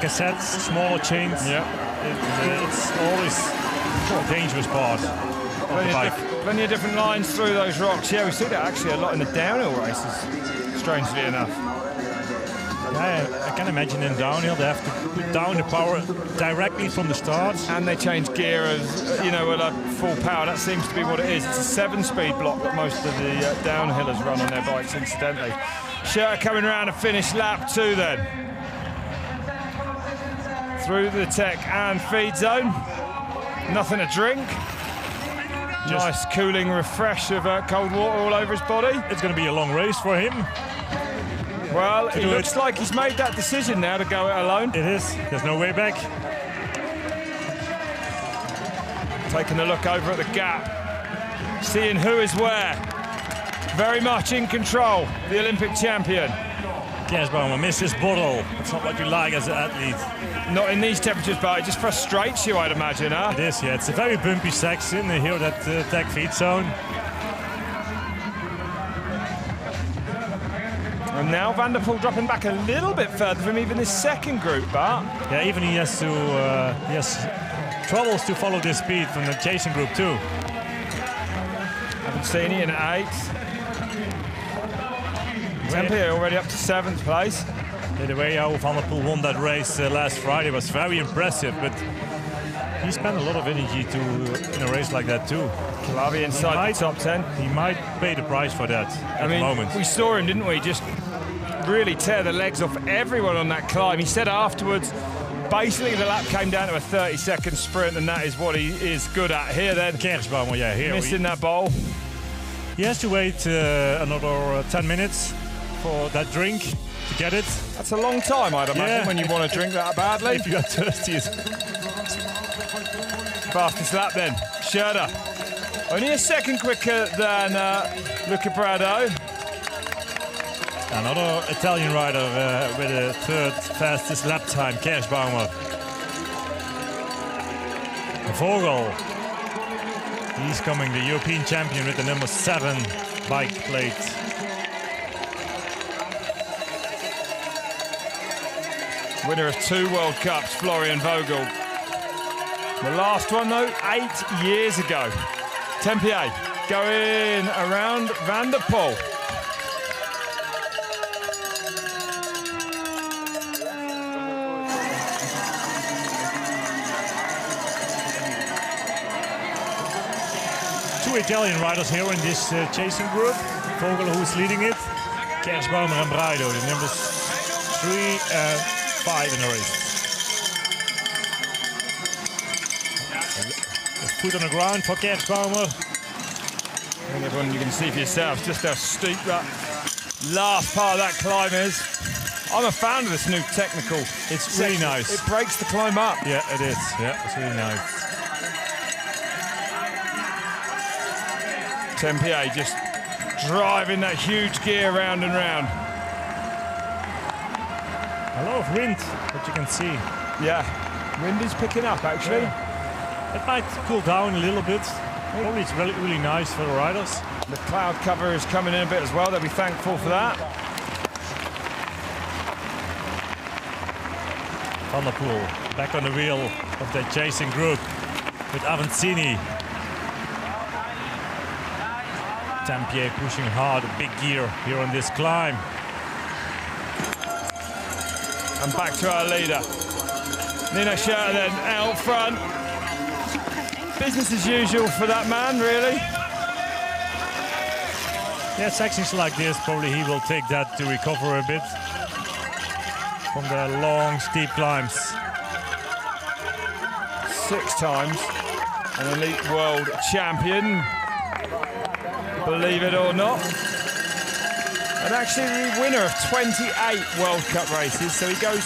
cassettes, smaller chains. Yeah, it's always a dangerous part of the bike. Plenty of different lines through those rocks. Yeah, we see that actually a lot in the downhill races, strangely enough. Yeah, I can imagine in downhill they have to put down the power directly from the start. And they change gear as, you know, at full power. That seems to be what it is. It's a 7-speed block that most of the downhillers run on their bikes, incidentally. Schurter coming around to finish lap 2 then. Through the tech and feed zone. Nothing to drink. Nice cooling refresh of cold water all over his body. It's going to be a long race for him. Well, it looks like he's made that decision now to go it alone. It is. There's no way back. Taking a look over at the gap. Seeing who is where. Very much in control, the Olympic champion. Kersbaumer missed his bottle. That's not what you like as an athlete. Not in these temperatures, but it just frustrates you, I'd imagine, huh? It is, yeah. It's a very bumpy section here, that tech feed zone. And now Van der Poel dropping back a little bit further from even this second group, but... Yeah, even he has troubles to follow this speed from the chasing group too. Haven't seen it in 8th. Tempier already up to 7th place. Yeah, the way how Van der Poel won that race last Friday was very impressive, but he spent a lot of energy in a race like that too. Clavi inside the top 10. He might pay the price for that at the moment. We saw him, didn't we? Just really tear the legs off everyone on that climb. He said afterwards, basically the lap came down to a 30-second sprint, and that is what he is good at. Here then, Kersbaumer, yeah, here. Missing that bowl. He has to wait another 10 minutes for that drink to get it. That's a long time, I'd imagine, when you want to drink that badly. If you got thirsty. Fastest lap then, Schurter. Only a second quicker than Luca Brado. Another Italian rider with a 3rd fastest lap time, Kersbaumer. Vogel. He's coming, the European champion with the number 7 bike plate. Winner of 2 World Cups, Florian Vogel. The last one, though, 8 years ago. Tempier going around Van der Poel. Two Italian riders here in this chasing group. Vogel, who's leading it. Kersbaumer and Braido, the numbers 3 and 5 in the race. Foot on the ground for Kerstbaumer. And everyone, you can see for yourselves just how steep that last part of that climb is. I'm a fan of this new technical. It's really nice. It breaks the climb up. Yeah, it is. Yeah, it's really nice. MTB just driving that huge gear round and round. A lot of wind, that you can see. Yeah, wind is picking up actually. Yeah. It might cool down a little bit. Probably it's really, really nice for the riders. The cloud cover is coming in a bit as well. They'll be thankful for that. Van der Poel back on the wheel of the chasing group with Avancini. MTB pushing hard, a big gear here on this climb. And back to our leader. Nino Schurter then out front. Business as usual for that man, really. Yeah, sections like this, probably he will take that to recover a bit from the long, steep climbs. 6 times an elite world champion, believe it or not. And actually the winner of 28 World Cup races, so he goes,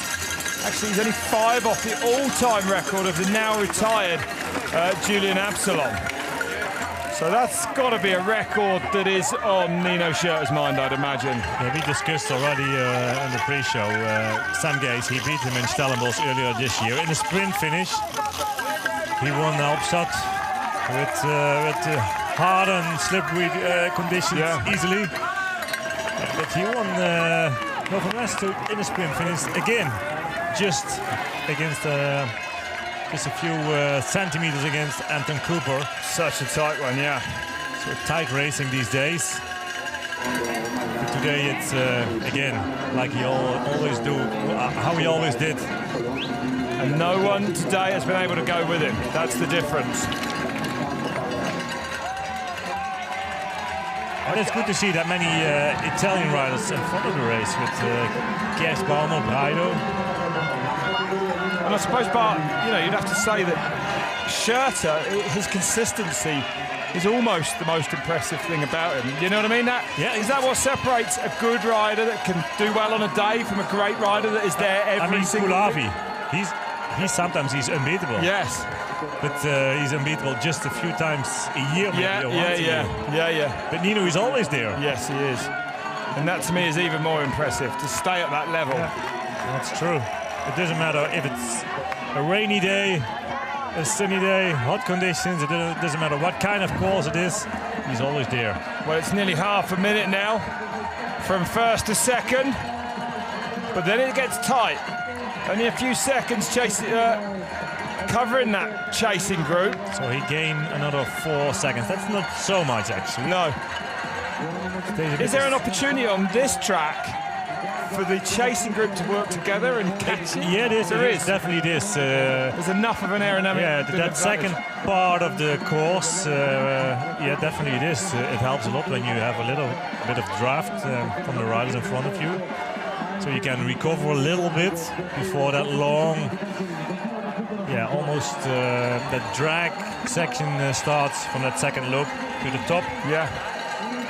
actually he's only 5 off the all-time record of the now retired Julian Absalon. So that's got to be a record that is on Nino Schurter's mind, I'd imagine. Yeah, we discussed already in the pre-show, Sam Gaze, he beat him in Stellenbosch earlier this year. In the sprint finish, he won Alpstad with hard and slippery conditions easily. But he won Nova Mesto in the sprint finish again, just against just a few centimeters against Anton Cooper. Such a tight one, yeah. So tight racing these days. But today it's again like he always do, how he always did. And no one today has been able to go with him. That's the difference. And it's good to see that many Italian riders in front of the race with Kerstbaumer, Braido. And I suppose, Bart, you know, you'd have to say that Schurter, his consistency is almost the most impressive thing about him. You know what I mean? Is that what separates a good rider that can do well on a day from a great rider that is there every single day? He's sometimes he's unbeatable. Yes. But he's unbeatable just a few times a year. Yeah. But Nino is always there. Yes, he is. And that to me is even more impressive, to stay at that level. Yeah. That's true. It doesn't matter if it's a rainy day, a sunny day, hot conditions, it doesn't matter what kind of course it is, he's always there. Well, it's nearly half a minute now from first to second, but then it gets tight. Only a few seconds covering that chasing group. So he gained another 4 seconds. That's not so much, actually. No. Is there an opportunity on this track for the chasing group to work together and catch it? Yeah, there is. Definitely this. There's enough of an aerodynamic. Yeah, that second part of the course, yeah, definitely it is. It helps a lot when you have a little bit of draft from the riders in front of you. So you can recover a little bit before that long, yeah, almost that drag section starts from that second loop to the top. Yeah.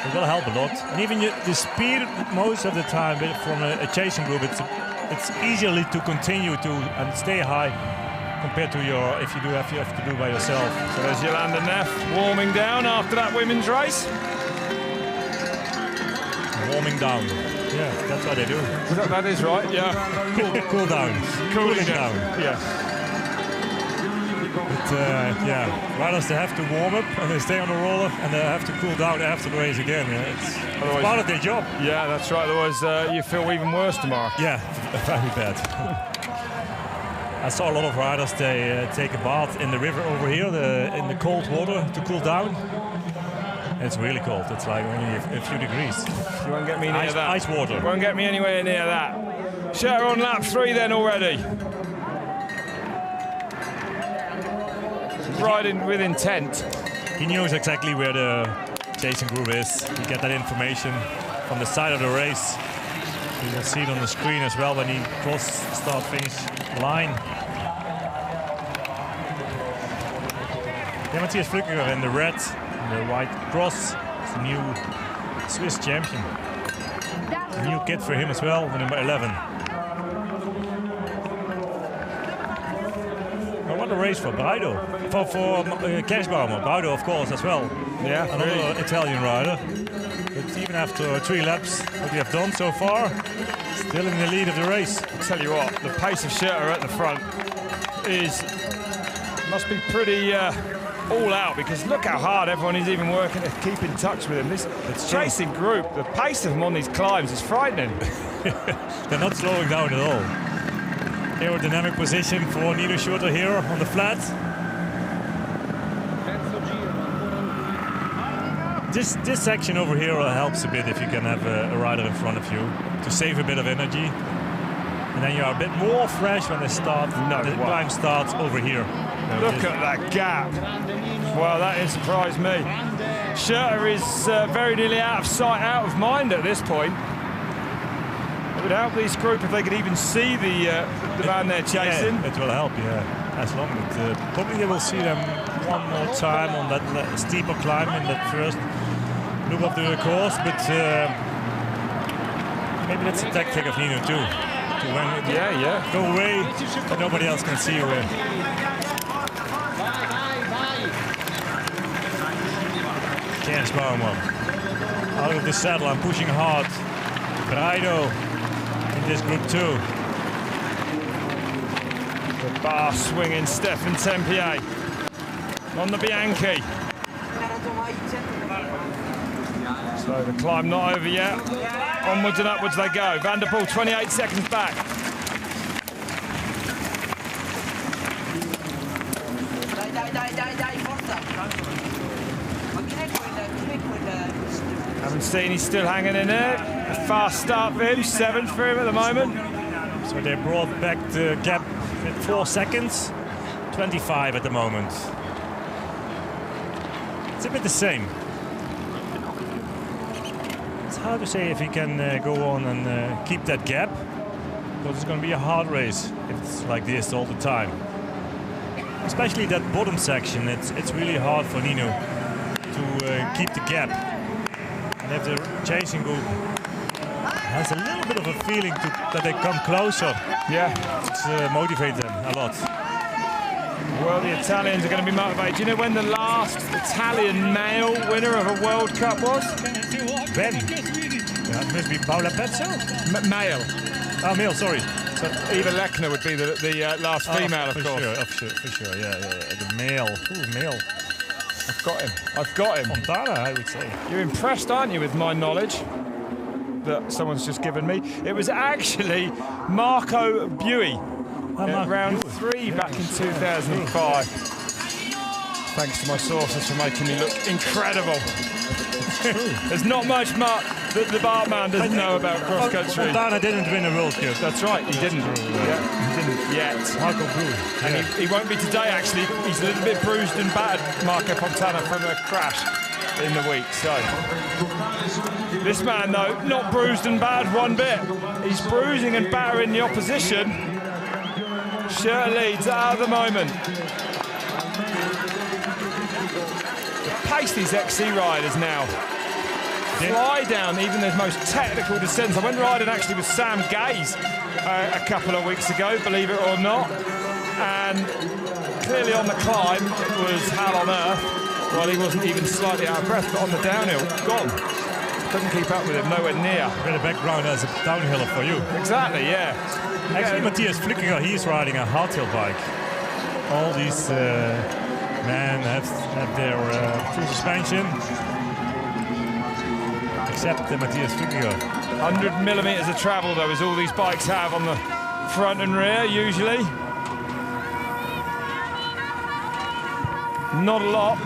It will help a lot. And even the speed most of the time from a chasing group, it's easily to continue to and stay high compared to if you have to do by yourself. So there's Jolanda Neff warming down after that women's race. Warming down. Yeah, that's what they do. That is right, yeah. Cool down. Cooling down. Yeah. But yeah, riders, they have to warm up and they stay on the roller and they have to cool down after the race again. It's part of their job. Yeah, that's right. Otherwise, you feel even worse tomorrow. Yeah, very bad. I saw a lot of riders, they take a bath in the river over here, in the cold water to cool down. It's really cold. It's like only a few degrees. You won't get me near that. Ice water. Won't get me anywhere near that. Schurter on lap 3 then already. Riding with intent. He knows exactly where the chasing group is. You get that information from the side of the race. You will see it on the screen as well when he crosses the start-finish line. Yeah, Matthias Flückiger in the red, and the white cross. It's a new Swiss champion. A new kit for him as well, the number 11. Well, what a race for Braido. For Kerschbaumer. Braido, of course, as well. Yeah, another really. Italian rider. But even after 3 laps, what we have done so far, still in the lead of the race. I'll tell you what, the pace of Schurter at the front must be pretty all out, because look how hard everyone is even working to keep in touch with him. This chasing group, the pace of them on these climbs is frightening. They're not slowing down at all. Aerodynamic position for Nino Schurter here on the flat. This section over here helps a bit if you can have a rider in front of you to save a bit of energy. And then you are a bit more fresh when the climb starts over here. Look at that gap. Well, that has surprised me. Schurter is very nearly out of sight, out of mind at this point. It would help this group if they could even see the man they're chasing. Yeah, it will help, yeah, as long as probably they will see them one more time on that steeper climb in that first loop of the course, but maybe that's a tactic of Nino too. Go away, but nobody else can see you. Kerschbaumer out of the saddle and pushing hard. Braido in this group too. The bar swinging Stefan Tempier on the Bianchi. So the climb not over yet. Onwards and upwards they go. Van der Poel 28 seconds back. Haven't seen, he's still hanging in there. A fast start for him, 7th for him at the moment. So they brought back the gap at 4 seconds, 25 at the moment. It's a bit the same. It's hard to say if he can go on and keep that gap, because it's going to be a hard race if it's like this all the time. Especially that bottom section, it's really hard for Nino to keep the gap. And if the chasing group has a little bit of a feeling that they come closer, it motivates them a lot. Well, the Italians are going to be motivated. Do you know when the last Italian male winner of a World Cup was? Ben. That must be Paola Pezzo? Male. Oh, male, sorry. So Eva Lechner would be the last female, of course. For sure, yeah. The male. Ooh, male. I've got him. Fontana, I would say. You're impressed, aren't you, with my knowledge that someone's just given me? It was actually Marco Buey at round 3 back in 2005. Thanks to my sources for making me look incredible. There's not much that the Bartman doesn't know about cross-country. Fontana didn't win a World Cup. That's right, he didn't. He didn't yet. Marco Buey. And he won't be today, actually. He's a little bit bruised and battered, Marco Fontana, from a crash in the week. So this man, though, not bruised and battered one bit. He's bruising and battering the opposition. Schurter leads at the moment. The pace these XC riders now fly down even the most technical descents. I went riding actually with Sam Gaze a couple of weeks ago, believe it or not, and clearly on the climb it was hell on earth. Well, he wasn't even slightly out of breath, but on the downhill, gone. Couldn't keep up with him, nowhere near. A bit of background as a downhiller for you. Exactly, yeah. Actually, Matthias Flückiger, he's riding a hardtail bike. All these men have their full suspension, except Matthias Flückiger. 100 millimeters of travel, though, as all these bikes have on the front and rear, usually. Not a lot,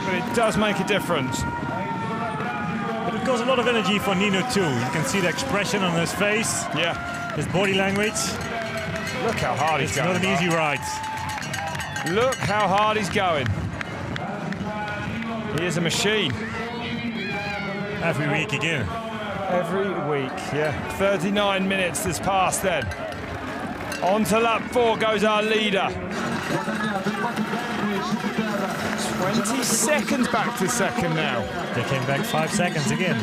but it does make a difference. But it goes a lot of energy for Nino too. You can see the expression on his face. Yeah. His body language. Look how hard he's going. It's not an easy ride. Look how hard he's going. He is a machine. Every week again. Every week, yeah. 39 minutes has passed then. On to lap 4 goes our leader. 20 seconds back to second now. They came back 5 seconds again.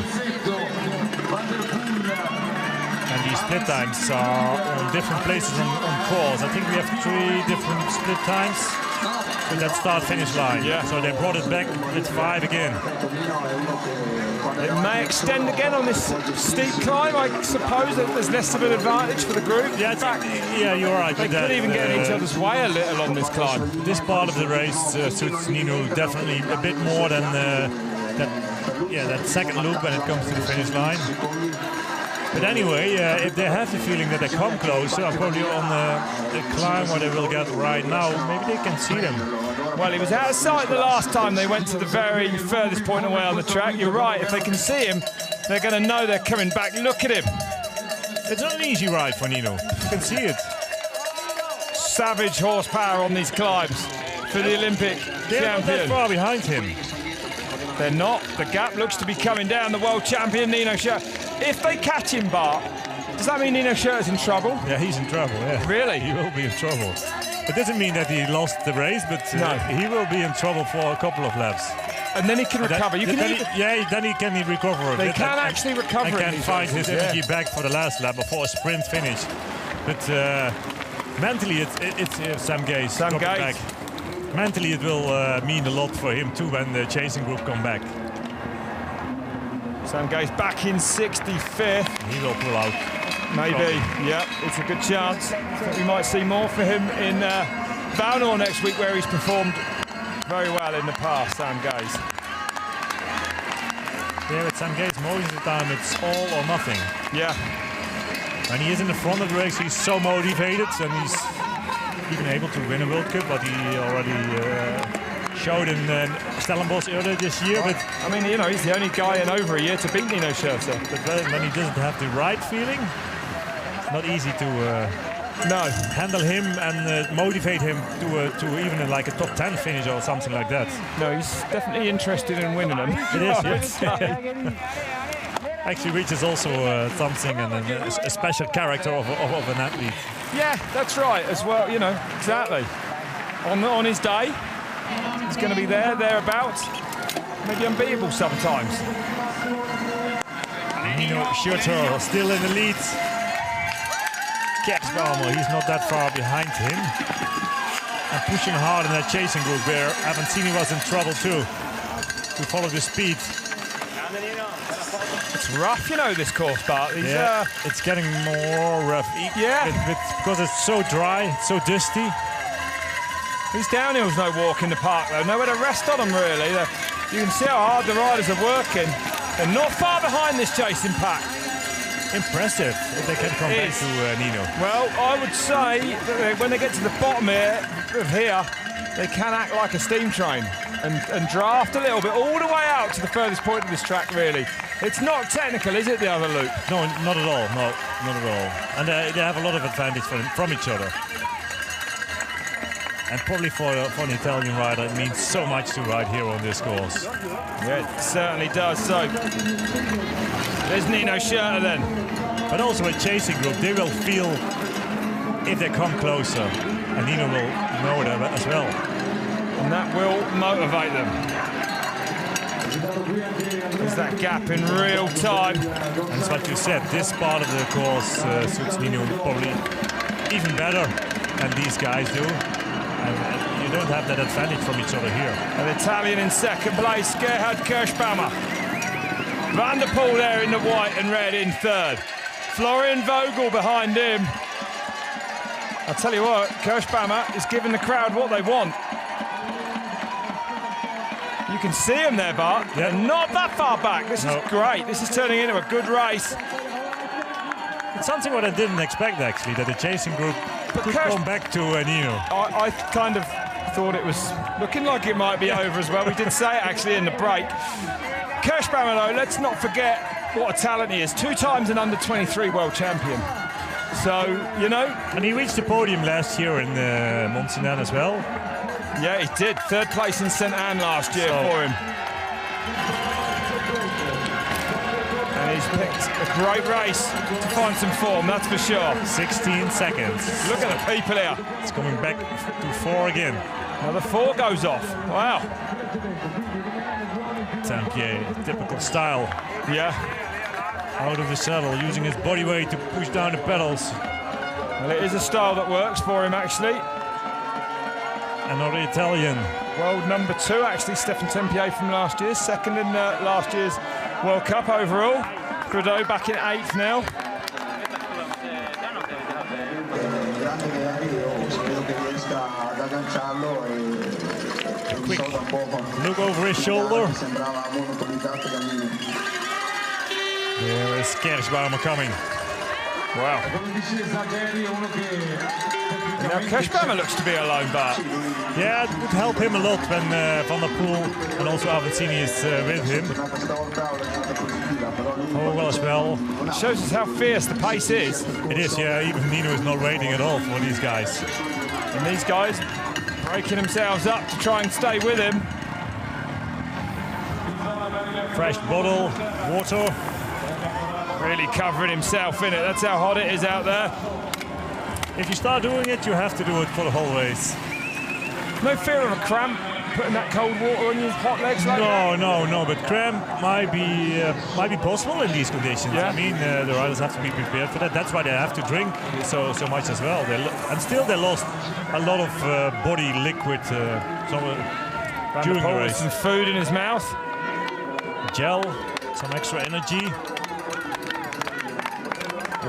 And these split times are on different places on course. I think we have 3 different split times with that start-finish line. Yeah. So they brought it back with 5 again. It may extend again on this steep climb. I suppose that there's less of an advantage for the group. Yeah, in fact, yeah, you're right. They could even get in each other's way a little on this climb. This part of the race suits Nino definitely a bit more than that second loop when it comes to the finish line. But anyway, if they have the feeling that they come closer, probably on the climb where they will get right now, maybe they can see them. Well, he was out of sight the last time they went to the very furthest point away on the track. You're right, if they can see him, they're going to know they're coming back. Look at him. It's not an easy ride for Nino. You can see it. Savage horsepower on these climbs for the Olympic They're champion. not that far behind him. They're not. The gap looks to be coming down. The world champion, Nino Schurter. If they catch him, Bart, does that mean Nino Schurter's in trouble? Yeah, he's in trouble, yeah. Really? He will be in trouble. It doesn't mean that he lost the race, but no. He will be in trouble for a couple of laps. And then he can recover. Then he can recover a bit. They can actually recover. And can find his energy back for the last lap before a sprint finish. But mentally, it's Sam Gaze. Sam Gaze. Back. Mentally, it will mean a lot for him too when the chasing group come back. Sam Gaze back in 65th. He will pull out. Maybe, yeah, it's a good chance. I think we might see more for him in vallnord next week, where he's performed very well in the past, Sam Gaze. Yeah, with Sam Gaze, most of the time it's all or nothing. Yeah. When he is in the front of the race, he's so motivated, and he's even able to win a World Cup, what he already showed in Stellenbosch earlier this year. But I mean, you know, he's the only guy in over a year to beat Nino Schurter. But when he doesn't have the right feeling, it's not easy to handle him and motivate him to even like a top 10 finish or something like that. No, he's definitely interested in winning them. It is, yes. Actually, Rich is also something and a special character of an athlete. Yeah, that's right as well, you know, exactly. On his day, he's going to be thereabouts, maybe unbeatable sometimes. Nino Schurter still in the lead. Kersbaumer, he's not that far behind him. And pushing hard in that chasing group where Avancini was in trouble too, to follow the speed. It's rough, you know, this course, Bart. It's getting more rough. Because it's so dry, so dusty. These downhills no walk in the park, though. Nowhere to rest on them, really. You can see how hard the riders are working. They're not far behind this chasing pack. Impressive if they can come back to Nino. Well, I would say that when they get to the bottom here, they can act like a steam train and draft a little bit all the way out to the furthest point of this track, really. It's not technical, is it, the other loop? No, not at all. No, not at all. And they have a lot of advantage from each other. And probably for an Italian rider, it means so much to ride here on this course. Yeah, it certainly does. So there's Nino Schurter then. But also a chasing group, they will feel if they come closer. And Nino will know that as well. And that will motivate them. There's that gap in real time. And it's what you said, this part of the course suits Nino probably even better than these guys do. And you don't have that advantage from each other here. An Italian in second place, Gerhard Kirschbaumer. Van der Poel there in the white and red in third. Florian Vogel behind him. I'll tell you what, Kirschbaumer is giving the crowd what they want. You can see him there, Bart. Yeah. They're not that far back. This is great. This is turning into a good race. It's something what I didn't expect, actually, that the chasing group could come back to Nino. I kind of thought it was looking like it might be over as well. We did say it actually in the break. Kirschbaumer, though, let's not forget what a talent he is. 2 times an under-23 world champion. So, you know. And he reached the podium last year in Mont-Saint-Anne as well. Yeah, he did. 3rd place in St. Anne last year for him. And He's picked a great race to find some form, that's for sure. 16 seconds. Look at the people here. It's coming back to 4 again. Now the 4 goes off. Wow. Tempier, typical style. Yeah. Out of the saddle, using his body weight to push down the pedals. Well, it is a style that works for him, actually. Another Italian. World number 2, actually, Stefan Tempier from last year. Second in last year's World Cup overall. Credo back in 8th now. Quick look over his shoulder. There is Kerschbaumer coming. Wow. Now Kerschbaumer looks to be alone, but yeah, it would help him a lot when Van der Poel and also Avancini is with him. Oh, well as well. It shows us how fierce the pace is. It is, yeah. Even Nino is not waiting at all for these guys. And these guys breaking themselves up to try and stay with him. Fresh bottle, water. Really covering himself in it. That's how hot it is out there. If you start doing it, you have to do it for the whole race. No fear of a cramp putting that cold water on your hot legs like that? No, but cramp might be possible in these conditions. Yeah. I mean, the riders have to be prepared for that. That's why they have to drink so much as well. And still they lost a lot of body liquid during the race. Some food in his mouth. Gel, some extra energy.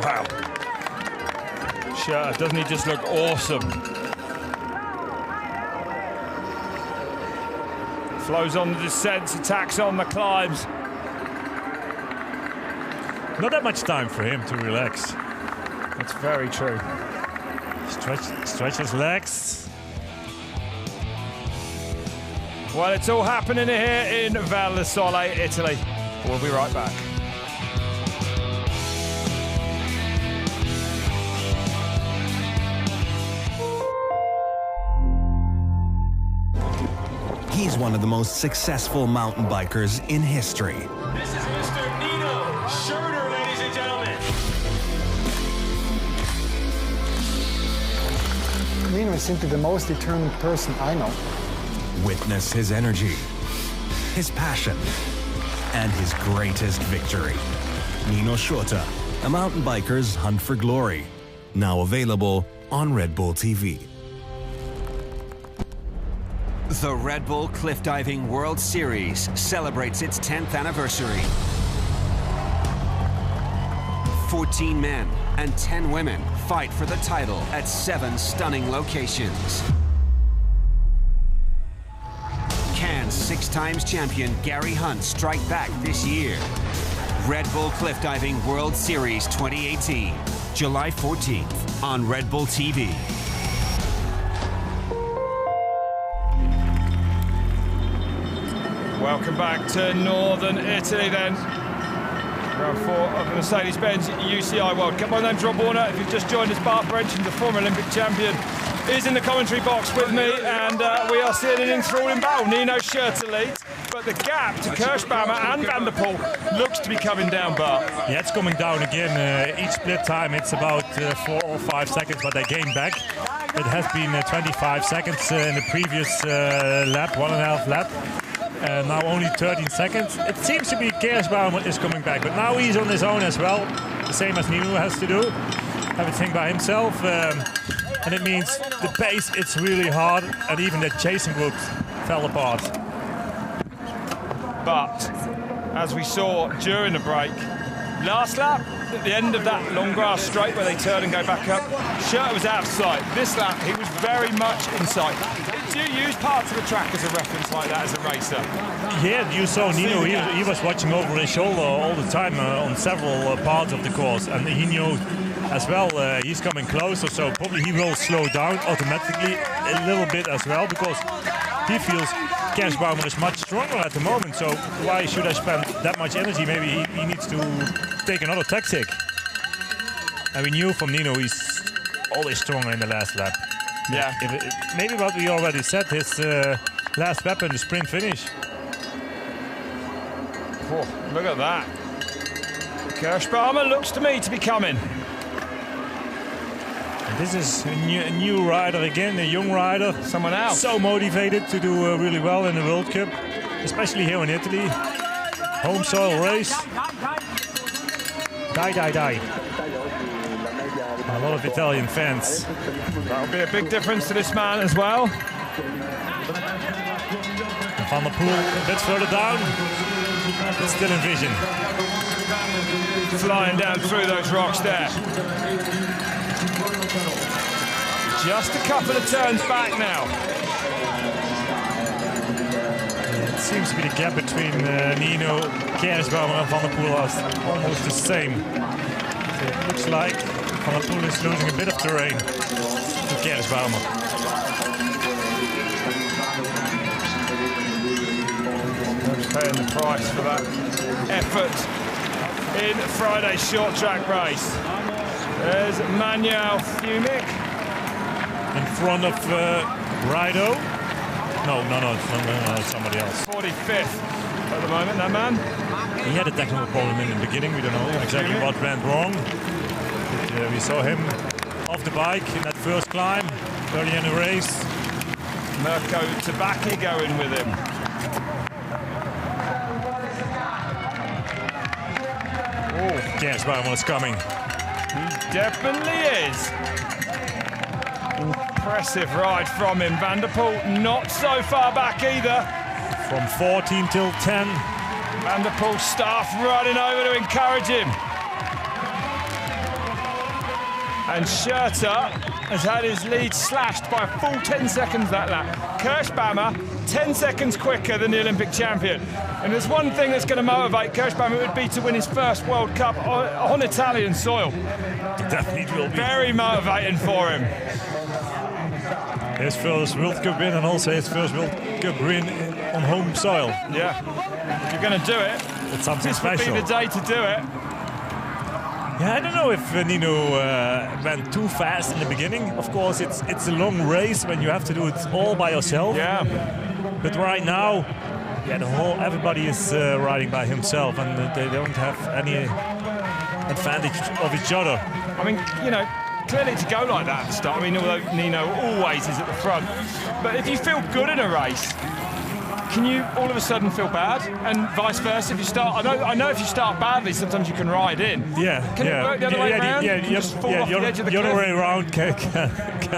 Wow. Sure, doesn't he just look awesome? Flows on the descents, attacks on the climbs. Not that much time for him to relax. That's very true. Stretch his legs. Well, it's all happening here in Val di Sole, Italy. We'll be right back. He's one of the most successful mountain bikers in history. This is Mr. Nino Schurter, ladies and gentlemen. Nino is simply the most determined person I know. Witness his energy, his passion, and his greatest victory. Nino Schurter, a mountain biker's hunt for glory. Now available on Red Bull TV. The Red Bull Cliff Diving World Series celebrates its 10th anniversary. 14 men and 10 women fight for the title at 7 stunning locations. Can 6-time champion Gary Hunt strike back this year? Red Bull Cliff Diving World Series 2018, July 14th on Red Bull TV. Welcome back to Northern Italy then. Round 4 of the Mercedes-Benz UCI World Cup. My name's Rob Warner. If you've just joined us, Bart Brenton, the former Olympic champion, is in the commentary box with me, and we are seeing an enthralling battle. Nino Schurter leads, but the gap to Kerschbaumer and Van der Poel looks to be coming down, Bart. Yeah, it's coming down again. Each split time, it's about 4 or 5 seconds, but they gain back. It has been 25 seconds in the previous lap, 1.5 lap. Now only 13 seconds. It seems to be Kerschbaumer is coming back, but now he's on his own as well, the same as Nino has to do. Everything by himself, and it means the pace, it's really hard, and even the chasing group fell apart. But as we saw during the break, last lap, at the end of that long grass straight where they turn and go back up, Schurter was out of sight. This lap, he was very much in sight. Do you use parts of the track as a reference like that as a racer? Yeah, you saw Nino, he was watching over his shoulder all the time on several parts of the course, and he knew as well he's coming closer, so probably he will slow down automatically a little bit as well, because he feels Kerschbaumer is much stronger at the moment, so why should I spend that much energy? Maybe he needs to take another tactic. And we knew from Nino he's always stronger in the last lap. Yeah. Maybe what we already said, his last lap in the sprint finish. Oh, look at that. Kirschbaumer looks to me to be coming. And this is a new rider again, a young rider. Someone else. So motivated to do really well in the World Cup, especially here in Italy. Home soil race. Die. A lot of Italian fans. That'll be a big difference to this man as well. Van der Poel a bit further down, but still in vision. Flying down through those rocks there. Just a couple of turns back now. It seems to be the gap between Nino, Kirschbaumer and Van der Poel is almost the same. So it looks like Van der Poel is losing a bit of terrain to Kirschbaumer. Paying the price for that effort in Friday's short track race. There's Manuel Fumic. In front of Rido. No, it's somebody else. 45th at the moment, that man. He had a technical problem in the beginning. We don't know exactly what went wrong. But, we saw him off the bike in that first climb early in the race. Mirko Tabaki going with him. Kirschbaumer is coming. He definitely is. Impressive ride from him. Van der Poel not so far back either. From 14 till 10. Van der Poel staff running over to encourage him. And Schurter has had his lead slashed by a full 10 seconds that lap. Kirschbaumer 10 seconds quicker than the Olympic champion. And there's one thing that's going to motivate Kirschbaumer, it would be to win his first World Cup on Italian soil. It definitely will be. Very motivating for him. His first World Cup win and also his first World Cup win on home soil. Yeah, if you're going to do it, it's something this special. Would be the day to do it. Yeah, I don't know if Nino went too fast in the beginning. Of course, it's a long race when you have to do it all by yourself. Yeah. But right now, yeah, everybody is riding by himself, and they don't have any advantage of each other. I mean, you know, clearly to go like that at the start. I mean, although Nino always is at the front, but if you feel good in a race, can you all of a sudden feel bad? And vice versa, if you start, I know if you start badly, sometimes you can ride in. Yeah, can it work the other way around? Yeah, you just fall off the edge of the cliff? The other way around can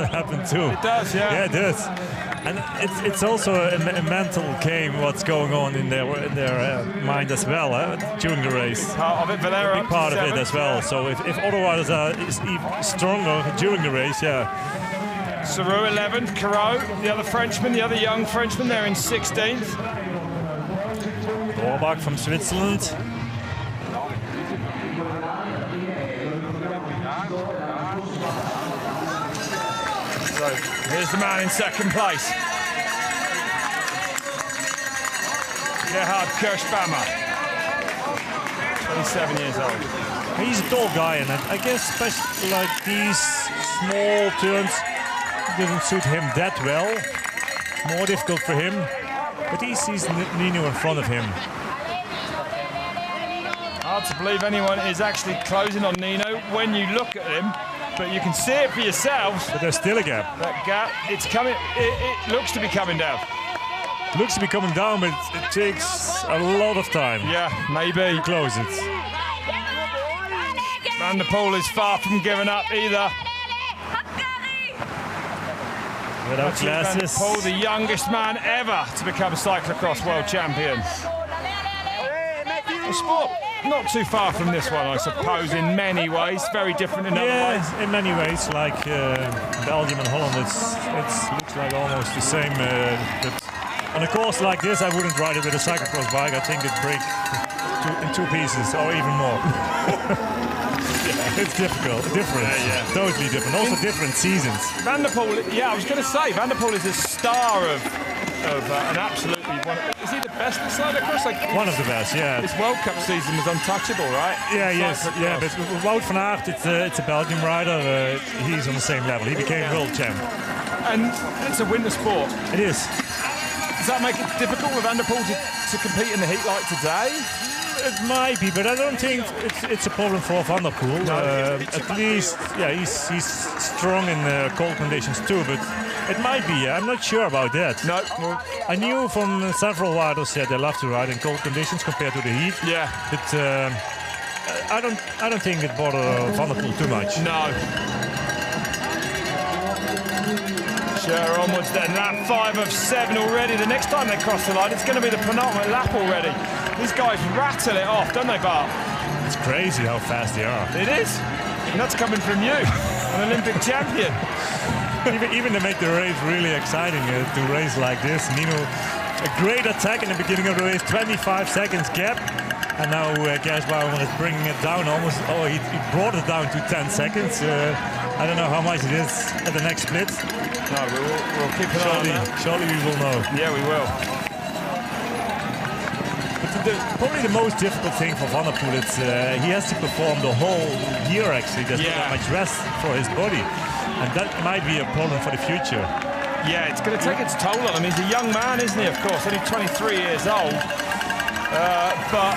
happen too. It does, yeah. Yeah, it does. And it's also a mental game what's going on in their mind as well during the race. Part of it, Valero. Big part of it as well. So if other riders are even stronger during the race, yeah. Sarou 11th, Carreau, the other Frenchman, the other young Frenchman, they're in 16th. Orbach from Switzerland. So here's the man in second place. Gerhard Kirschbaumer, 27 years old. He's a tall guy, and I guess especially like these small turns doesn't suit him that well. More difficult for him. But he sees Nino in front of him. Hard to believe anyone is actually closing on Nino when you look at him, but you can see it for yourselves. But there's still a gap. That gap, it's coming. It looks to be coming down. Looks to be coming down, but it takes a lot of time. Yeah, maybe. To close it. Van der Poel is far from giving up either. Without glasses. Van der Poel, the youngest man ever to become cyclocross world champion. A sport not too far from this one, I suppose, in many ways. Very different in other ways. In many ways, like Belgium and Holland, it looks like almost the same. But on a course like this, I wouldn't ride it with a cyclocross bike. I think it'd break in two pieces or even more. It's difficult, different, totally different. Also different seasons. Van der Poel, yeah, I was going to say, Van der Poel is a star of an absolutely one. Is he the best in cyclocross? Like, one of the best, yeah. His World Cup season was untouchable, right? Yeah, yes, yeah. But Wout van Aert, it's a Belgian rider. He's on the same level. He became world champ. And it's a winter sport. It is. Does that make it difficult for Van der Poel to compete in the heat like today? It might be, but I don't think it's a problem for Van der Poel. At least, yeah, he's strong in cold conditions too, but it might be. I'm not sure about that. No. I knew from several riders that they love to ride in cold conditions compared to the heat. Yeah. But I don't think it bothers Van der Poel too much. No. Sure, onwards then. Lap 5 of 7 already. The next time they cross the line, it's going to be the penultimate lap already. These guys rattle it off, don't they, Bart? It's crazy how fast they are. It is. And that's coming from you, an Olympic champion. Even to make the race really exciting, to race like this. Nino, a great attack in the beginning of the race, 25 seconds gap. And now Gersbauer is bringing it down almost. Oh, he brought it down to 10 seconds. I don't know how much it is at the next split. No, we'll keep an eye on that. Surely we will know. Yeah, we will. But probably the most difficult thing for Van der Poel is he has to perform the whole year actually. There's not that much rest for his body. And that might be a problem for the future. Yeah, it's going to take its toll on him. He's a young man, isn't he, of course, only 23 years old. But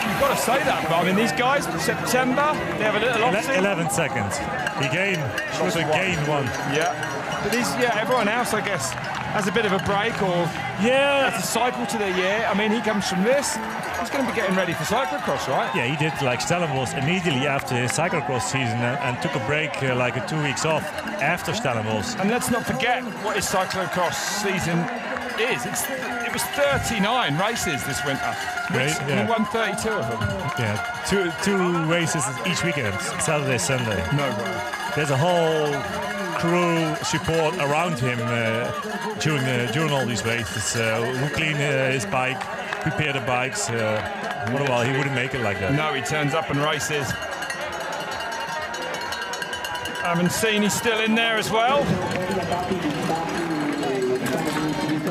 you've got to say that. But I mean, these guys, September, they have a little off-season. 11 seconds. He gained one. Yeah. But everyone else, I guess, has a bit of a break or has a cycle to their year. I mean, he comes from this. He's going to be getting ready for cyclocross, right? Yeah, he did like Stellenbosch immediately after his cyclocross season and took a break, like 2 weeks off after Stellenbosch. And let's not forget what his cyclocross season is. It was 39 races this winter. Great, He won 32 of them. Yeah, two races each weekend, Saturday, Sunday. No way. There's a whole crew support around him during all these races. Who clean his bike, prepare the bikes. Otherwise, he wouldn't make it like that. No, he turns up and races. Haven't seen he's still in there as well.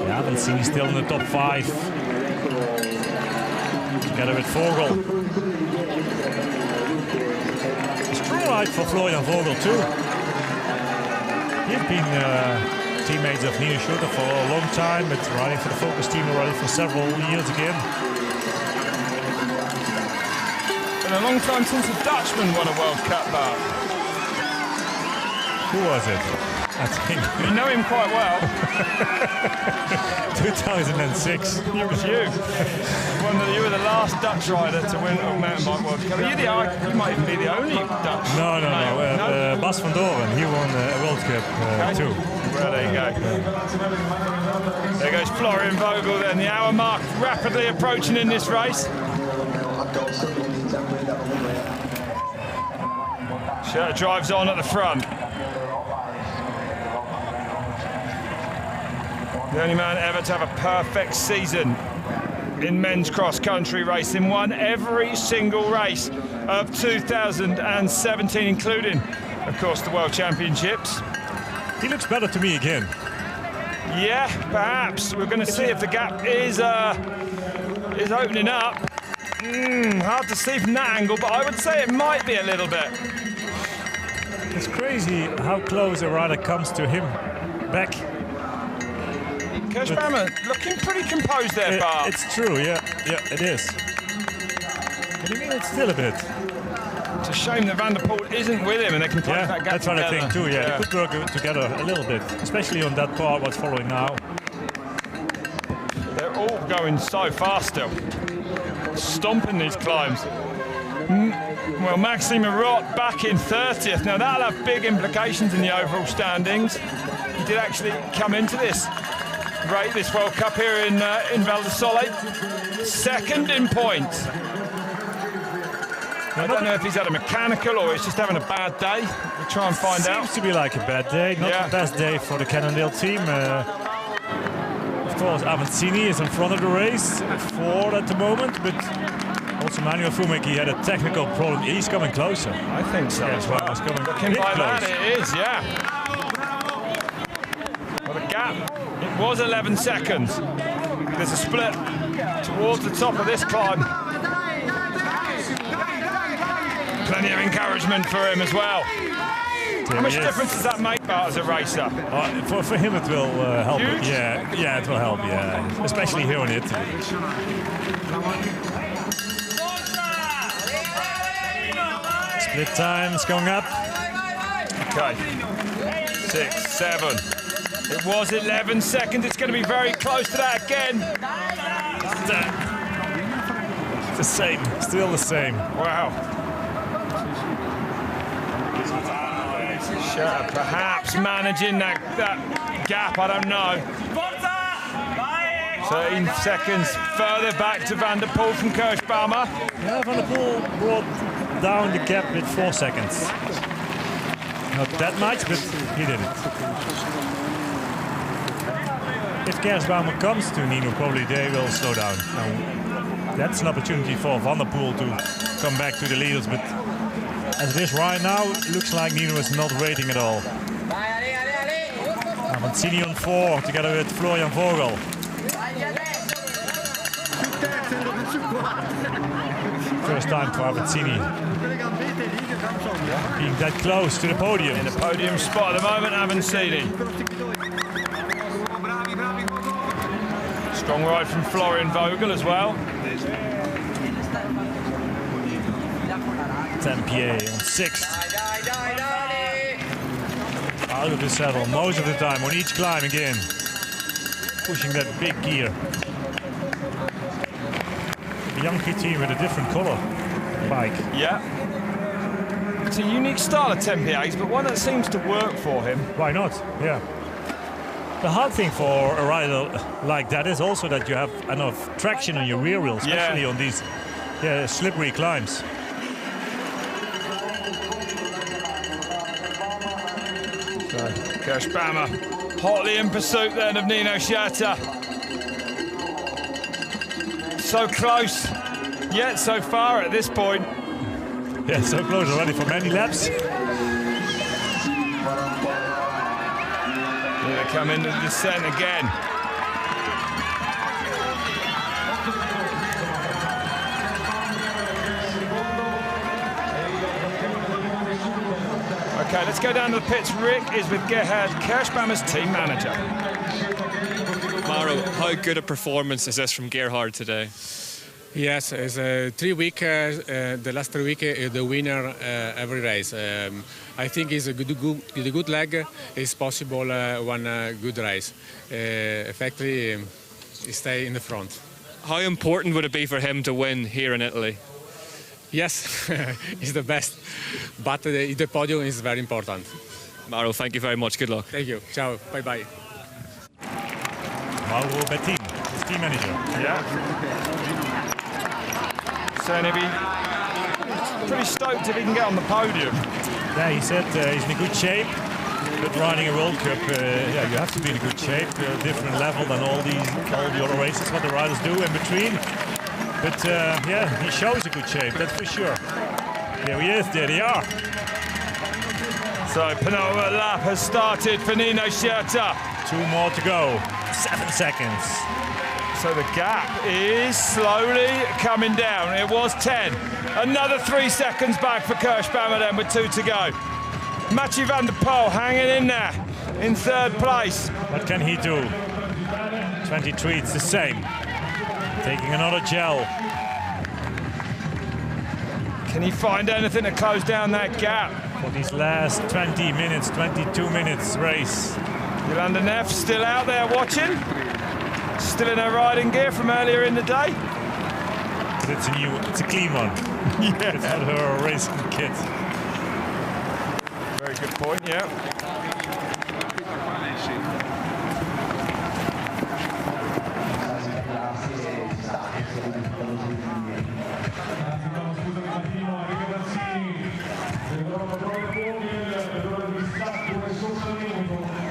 I haven't seen he's still in the top 5. Together with Vogel. Strong ride for Florian Vogel too. He's been teammates of Nino Schurter for a long time, but riding for the Focus team already for several years again. Been a long time since a Dutchman won a World Cup, Bart. Who was it? I think. You know him quite well. 2006. It was you. You were the last Dutch rider to win a mountain bike World Cup. You might even be the only Dutch. No. Bas van Doren, he won a World Cup too. Well, there you go. There goes Florian Vogel then. The hour mark rapidly approaching in this race. Schurter drives on at the front. The only man ever to have a perfect season in men's cross-country racing. Won every single race of 2017, including, of course, the World Championships. He looks better to me again. Yeah, perhaps. We're going to see if the gap is opening up. Hard to see from that angle, but I would say it might be a little bit. It's crazy how close a rider comes to him back. Kirschbaumer looking pretty composed there, Bart. It's true, yeah, it is. But I mean, it's still a bit. It's a shame that Van der Poel isn't with him and they can close that gap that's what together. I think too, They could work together a little bit, especially on that part what's following now. They're all going so fast still. Stomping these climbs. Well, Maxime Marot back in 30th. Now that'll have big implications in the overall standings. He did actually come into this World Cup here in Val di Sole. Second in points. I don't know if he's had a mechanical or he's just having a bad day. We'll try and find out. Seems to be like a bad day. Not the best day for the Cannondale team. Of course, Avancini is in front of the race, 4 at the moment, but also Manuel Fumeki had a technical problem. He's coming closer. I think so as well. He's coming Looking like close. that, it is, yeah. Well, the gap, it was 11 seconds. There's a split towards the top of this climb. Plenty of encouragement for him as well. How much difference does that make, Bart, as a racer? For him it will help. Huge? Yeah, it will help, yeah. Especially here in Italy. Split times going up. Okay. 6, 7. It was 11 seconds. It's going to be very close to that again. It's the same. Still the same. Wow. Schurter perhaps managing that gap. I don't know. 13 seconds further back to Van der Poel from Kirschbaumer. Yeah, Van der Poel brought down the gap with 4 seconds. Not that much, but he did it. If Kirschbaumer comes to Nino, probably they will slow down. Now, that's an opportunity for Van der Poel to come back to the leaders, but as it is right now, it looks like Nino is not waiting at all. Avancini on 4 together with Florian Vogel. First time for Avancini. Being that close to the podium. In the podium spot at the moment, Avancini. Strong ride from Florian Vogel as well. Tempier on 6th. Out of the saddle most of the time on each climb again. Pushing that big gear. The Yankee team with a different color bike. Yeah. It's a unique style of Tempiers, but one that seems to work for him. Why not? Yeah. The hard thing for a rider like that is also that you have enough traction on your rear wheel, especially on these slippery climbs. So, Kirschbaumer hotly in pursuit then of Nino Schurter. So close, yet so far at this point. Yeah, so close already for many laps. Here they come into the descent again. Okay, let's go down to the pits. Rick is with Gerhard, Kirschbaumer's team manager. Mauro, how good a performance is this from Gerhard today? Yes, it's 3 weeks. The last 3 weeks, the winner every race. I think it's a good leg. It's possible one good race. Effectively, stay in the front. How important would it be for him to win here in Italy? Yes, it's the best. But the podium is very important. Mauro, thank you very much. Good luck. Thank you. Ciao. Bye-bye. Mauro Bettin, his team manager. Yeah. Cernebi, pretty stoked if he can get on the podium. Yeah, he said he's in a good shape, but riding a World Cup, you have to be in a good shape. Different level than all the other races, what the riders do in between. But he shows a good shape, that's for sure. There he is, there they are. So penultimate lap has started for Nino Schurter. 2 more to go, 7 seconds. So the gap is slowly coming down. It was 10. Another 3 seconds back for Kirschbaumer then with 2 to go. Mathieu van der Poel hanging in there in 3rd place. What can he do? 23, it's the same. Taking another gel. Can he find anything to close down that gap? For these last 20 minutes, 22 minutes race. Yolanda Neff still out there watching. Still in her riding gear from earlier in the day. But it's a clean one. Yeah. It's not her racing kit. Very good point, yeah.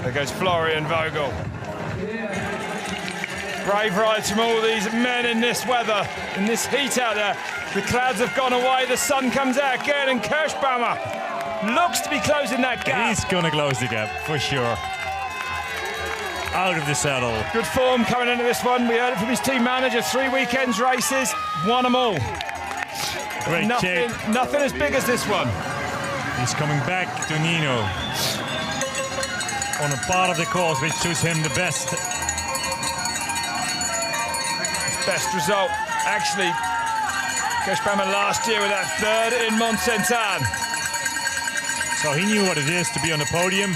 There goes Florian Vogel. Brave rides from all these men in this weather, in this heat out there. The clouds have gone away, the sun comes out again, and Kirschbaumer looks to be closing that gap. He's going to close the gap, for sure. Out of the saddle. Good form coming into this one. We heard it from his team manager. 3 weekends races, won them all. Great shape. Nothing as big as this one. He's coming back to Nino on a part of the course which suits him the best. His best result, actually, Kirschbaumer last year with that 3rd in Mont Saint-Anne. So he knew what it is to be on the podium.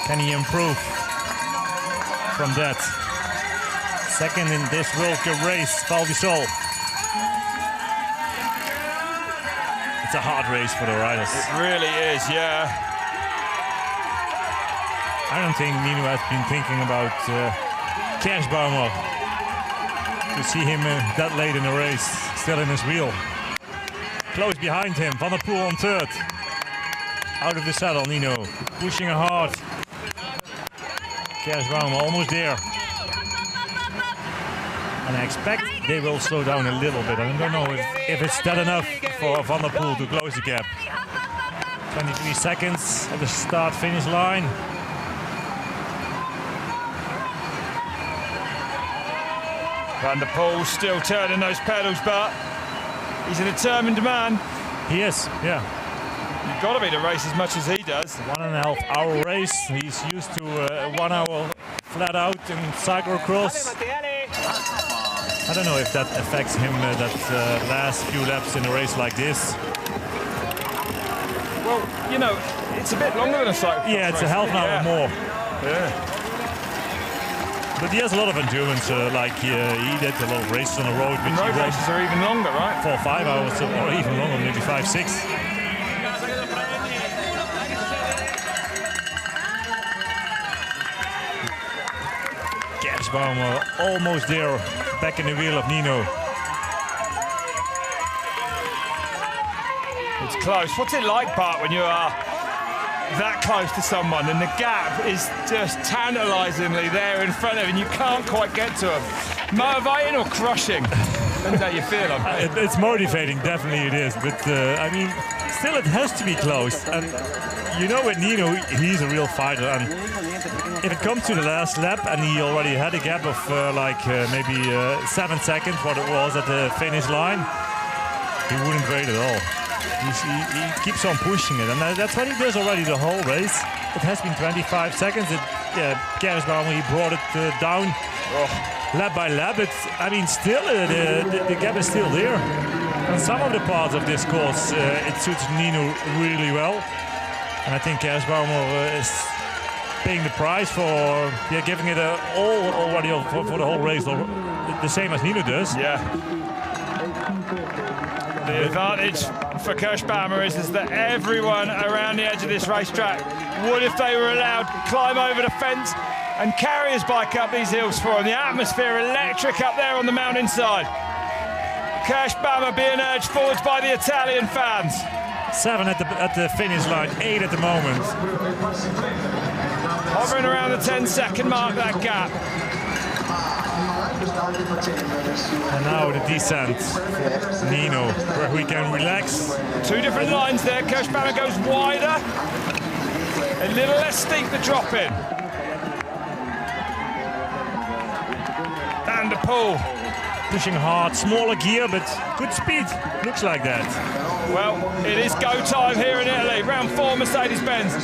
Can he improve from that? Second in this World Cup race, Val di Sole. It's a hard race for the riders. It really is, yeah. I don't think Nino has been thinking about Kerschbaumer. To see him that late in the race, still in his wheel. Close behind him, Van der Poel on third. Out of the saddle, Nino, pushing hard. Kerschbaumer almost there. And I expect they will slow down a little bit. I don't know if it's that enough for Van der Poel to close the gap. 23 seconds at the start-finish line. Van der Poel still turning those pedals, but he's a determined man. He is, yeah. You've got to be to race as much as he does. 1.5 hour race. He's used to 1 hour flat out in cyclocross. I don't know if that affects him, that last few laps in a race like this. Well, you know, it's a bit longer than a cyclocross Yeah, it's race, a half an hour more. Yeah. But he has a lot of endurance, like he did a lot of races on the road. And road races are even longer, right? 4 or 5 hours, or even longer, maybe 5, 6. Kerschbaumer almost there, back in the wheel of Nino. It's close. What's it like, Bart, when you are that close to someone and the gap is just tantalisingly there in front of you and you can't quite get to him? Motivating or crushing? Depends how you feel. It's motivating, definitely it is. But I mean, still it has to be close. And you know, with Nino, he's a real fighter. And if it comes to the last lap and he already had a gap of maybe 7 seconds, what it was at the finish line, he wouldn't wait at all. He keeps on pushing it, and that's what he does already the whole race. It has been 25 seconds. Kerschbaumer, he brought it down lap by lap. I mean, still the gap is still there. On some of the parts of this course, it suits Nino really well, and I think Kerschbaumer is paying the price for giving it all already for the whole race, the same as Nino does. Yeah. The advantage for Kerschbaumer is that everyone around the edge of this racetrack would, if they were allowed, climb over the fence and carry his bike up these hills for him. The atmosphere electric up there on the mountainside. Kerschbaumer being urged forwards by the Italian fans. 7 at the finish line, 8 at the moment. Hovering around the 10-second mark, that gap. And now the descent for Nino, where we can relax. 2 different lines there. Kerschbaumer goes wider. A little less steep the drop in. Van der Poel pushing hard, smaller gear, but good speed. Looks like that. Well, it is go time here in Italy. Round 4 Mercedes-Benz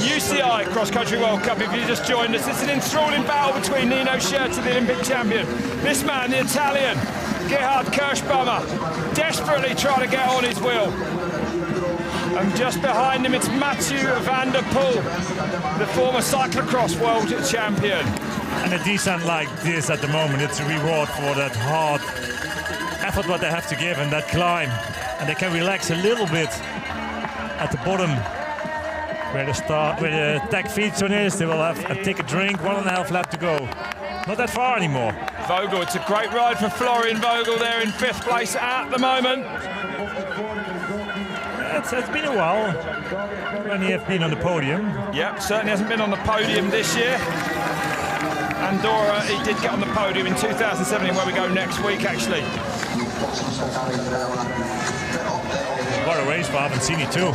UCI Cross Country World Cup. If you just joined us, it's an enthralling battle between Nino Schurter, the Olympic champion. This man, the Italian, Gerhard Kerschbaumer, desperately trying to get on his wheel. And just behind him, it's Mathieu van der Poel, the former cyclocross world champion. And a descent like this at the moment, it's a reward for that hard effort what they have to give and that climb. And they can relax a little bit at the bottom where the tech feed zone is. They will have take a drink, 1.5 lap to go. Not that far anymore. Vogel, it's a great ride for Florian Vogel there in 5th place at the moment. It's been a while when he has been on the podium. Yep, certainly hasn't been on the podium this year. Andorra, he did get on the podium in 2017, where we go next week, actually. What a race for Avancini too.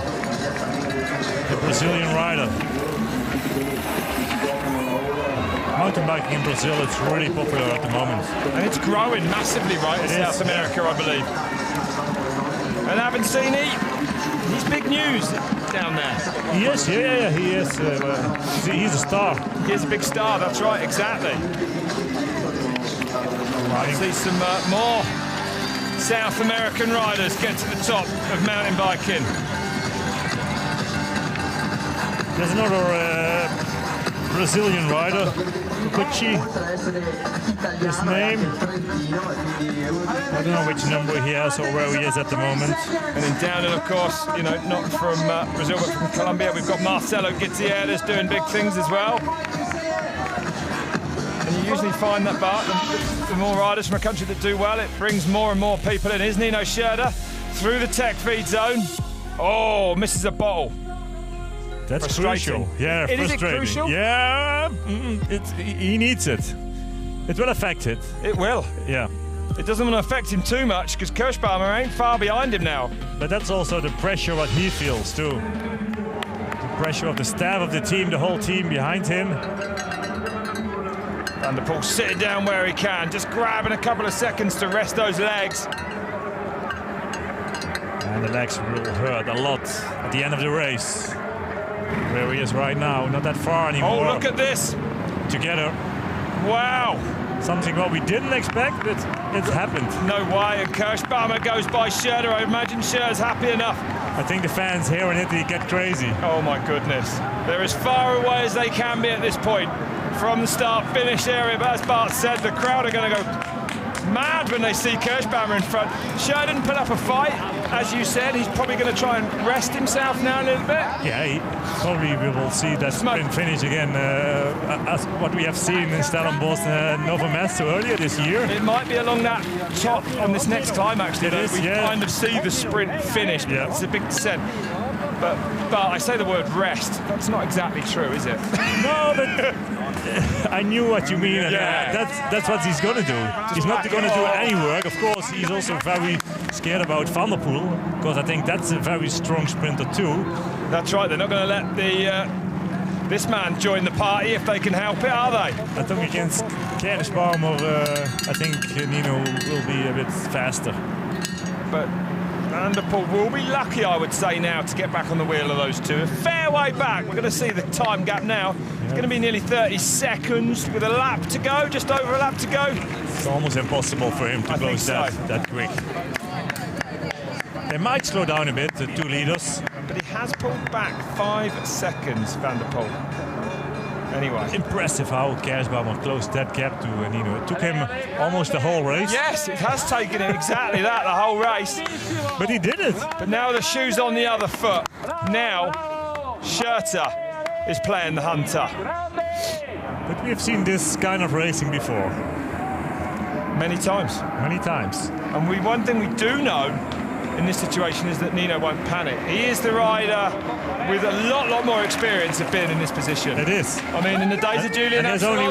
The Brazilian rider. Mountain biking in Brazil, it's really popular at the moment. And it's growing massively, right, in South America, I believe. And Avancini, he's big news down there. He is, yeah, he is. He's a star. He is a big star, that's right, exactly. I see some more South American riders get to the top of mountain biking. There's another Brazilian rider, Kukuchi, his name. I don't know which number he has or where he is at the moment. And then down, and of course, you know, not from Brazil but from Colombia, we've got Marcelo Gutierrez doing big things as well. And you usually find that, Bart, the more riders from a country that do well, it brings more and more people in. Here's Nino Schurter through the tech feed zone. Oh, misses a bottle. That's crucial. Yeah, frustrating. Is it crucial? Yeah, he needs it. It will affect it. It will. Yeah. It doesn't want to affect him too much because Kirschbaumer ain't far behind him now. But that's also the pressure what he feels too. The pressure of the staff of the team, the whole team behind him. Van der Poel sitting down where he can, just grabbing a couple of seconds to rest those legs. And the legs will hurt a lot at the end of the race. Where he is right now, not that far anymore. Oh, look at this. Together. Wow. Something what we didn't expect, but it's happened. No way, and Kirschbaumer goes by Schurter. I imagine Schurter's happy enough. I think the fans here in Italy get crazy. Oh my goodness. They're as far away as they can be at this point from the start-finish area, but as Bart said, the crowd are going to go mad when they see Kirschbaumer in front. Schurter didn't put up a fight, as you said. He's probably going to try and rest himself now a little bit. Yeah, probably we will see that sprint finish again, as what we have seen in Stellenbosch and Nove Mesto earlier this year. It might be along that top on this next climb, actually. It is, we kind of see the sprint finish, but it's a big descent. But I say the word rest. That's not exactly true, is it? No, but I knew what you mean. And that's what he's going to do. He's not going to do any work. Of course, he's also very scared about Van der Poel, because I think that's a very strong sprinter too. That's right. They're not going to let this man join the party if they can help it, are they? I think against Kirschbaumer, I think Nino will be a bit faster. But Van der Poel will be lucky, I would say, now to get back on the wheel of those two. A fair way back. We're going to see the time gap now. It's going to be nearly 30 seconds with a lap to go, just over a lap to go. It's almost impossible for him to close that quick. They might slow down a bit, the two leaders. But he has pulled back 5 seconds, Van der Poel. Anyway. Impressive how Kirschbaumer closed that gap to Nino. It took him almost the whole race. Yes, it has taken him exactly that, the whole race. But he did it. But now the shoe's on the other foot. Now, Schurter is playing the hunter. But we've seen this kind of racing before. Many times. Many times. And one thing we do know in this situation is that Nino won't panic. He is the rider with a lot more experience of being in this position. It is. I mean, in the days of Julian, there's only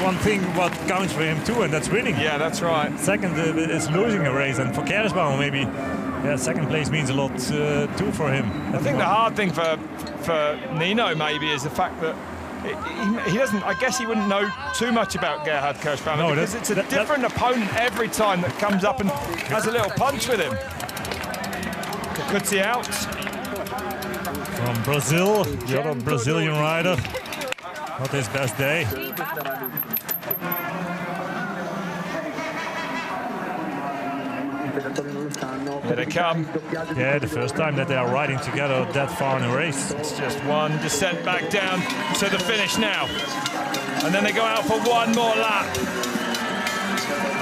one thing what counts for him too, and that's winning. Yeah, that's right. Second is losing a race, and for Kirschbaumer maybe, second place means a lot too for him. I think the hard thing for Nino maybe is the fact that he doesn't. I guess he wouldn't know too much about Gerhard Kirschbaumer because it's a different opponent every time that comes up and has a little punch with him. Kukuchi out. From Brazil, the other Brazilian rider. Not his best day. Here they come. Yeah, the first time that they are riding together that far in a race. It's just one descent back down to the finish now. And then they go out for one more lap.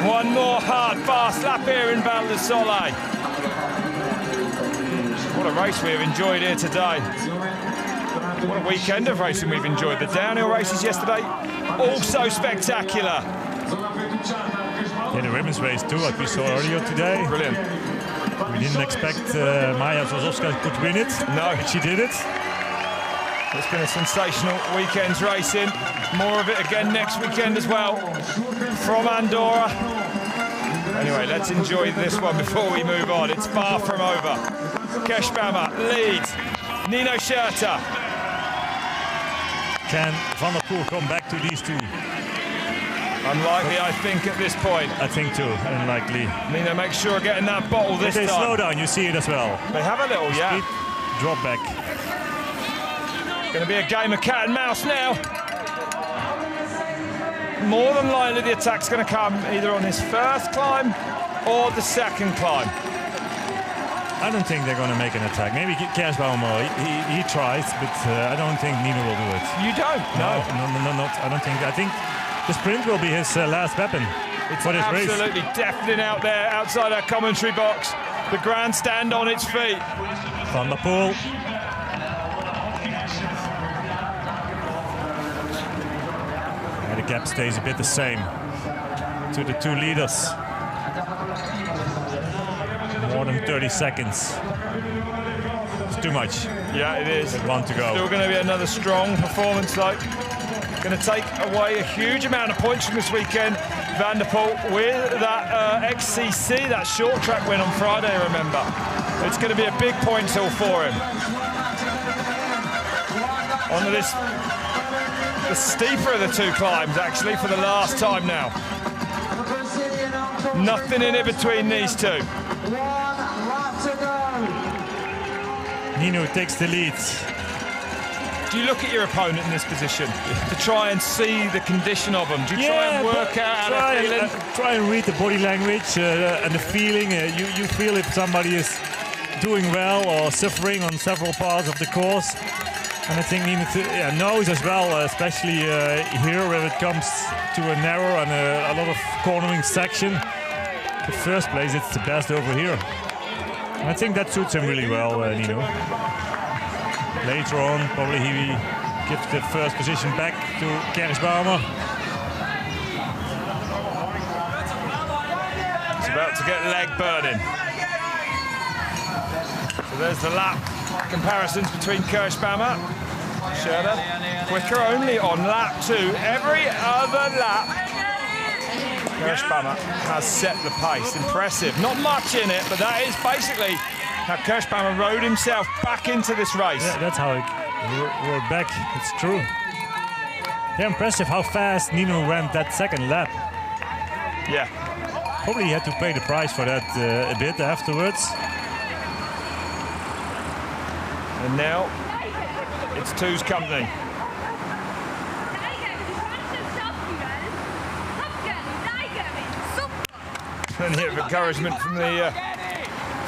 One more hard, fast lap here in Val di Sole. What a race we have enjoyed here today. What a weekend of racing we've enjoyed. The downhill races yesterday, also spectacular. Yeah, the women's race too, what we saw earlier today. Brilliant. We didn't expect Maja Zozowska could win it. No. But she did it. It's been a sensational weekend's racing. More of it again next weekend as well from Andorra. Anyway, let's enjoy this one before we move on. It's far from over. Kirschbaumer leads. Nino Schurter. Can Van der Poel come back to these two? Unlikely, I think, at this point. I think too, unlikely. Nino makes sure of getting that bottle this time. If they slow down, you see it as well. They have a little, Speed, drop back. Going to be a game of cat and mouse now. More than likely, the attack's going to come either on his first climb or the second climb. I don't think they're going to make an attack. Maybe Kersbaumer, he tries, but I don't think Nino will do it. You don't? No, not. I don't think. I think the sprint will be his last weapon for this race. Absolutely deafening out there outside our commentary box. The grandstand on its feet. Van der Poel. And the gap stays a bit the same to the two leaders. More than 30 seconds. It's too much. Yeah, it is. One to go. Still going to be another strong performance, though. Going to take away a huge amount of points from this weekend. Van der Poel with that XCC, that short track win on Friday, remember. It's going to be a big point haul for him. Onto this, the steeper of the two climbs, actually, for the last time now. Nothing in it between these two. Nino takes the lead. Do you look at your opponent in this position to try and see the condition of them? Do you try and work out how they're feeling? Try and read the body language and the feeling. You feel if somebody is doing well or suffering on several parts of the course. And I think Nino knows as well, especially here where it comes to a narrow and a lot of cornering section. The first place, it's the best over here. And I think that suits him really well, Nino. Later on, probably he gives the first position back to Kersbaumer. It's about to get leg burning. So there's the lap comparisons between Kersbaumer, Schöne, quicker only on lap 2. Every other lap, Kersbaumer has set the pace. Impressive. Not much in it, but that is basically how Kersbaumer rode himself back into this race. Yeah, that's how we're back. It's true. Yeah, impressive how fast Nino ran that second lap. Yeah. Probably he had to pay the price for that a bit afterwards. And now it's two's company. Plenty of encouragement from the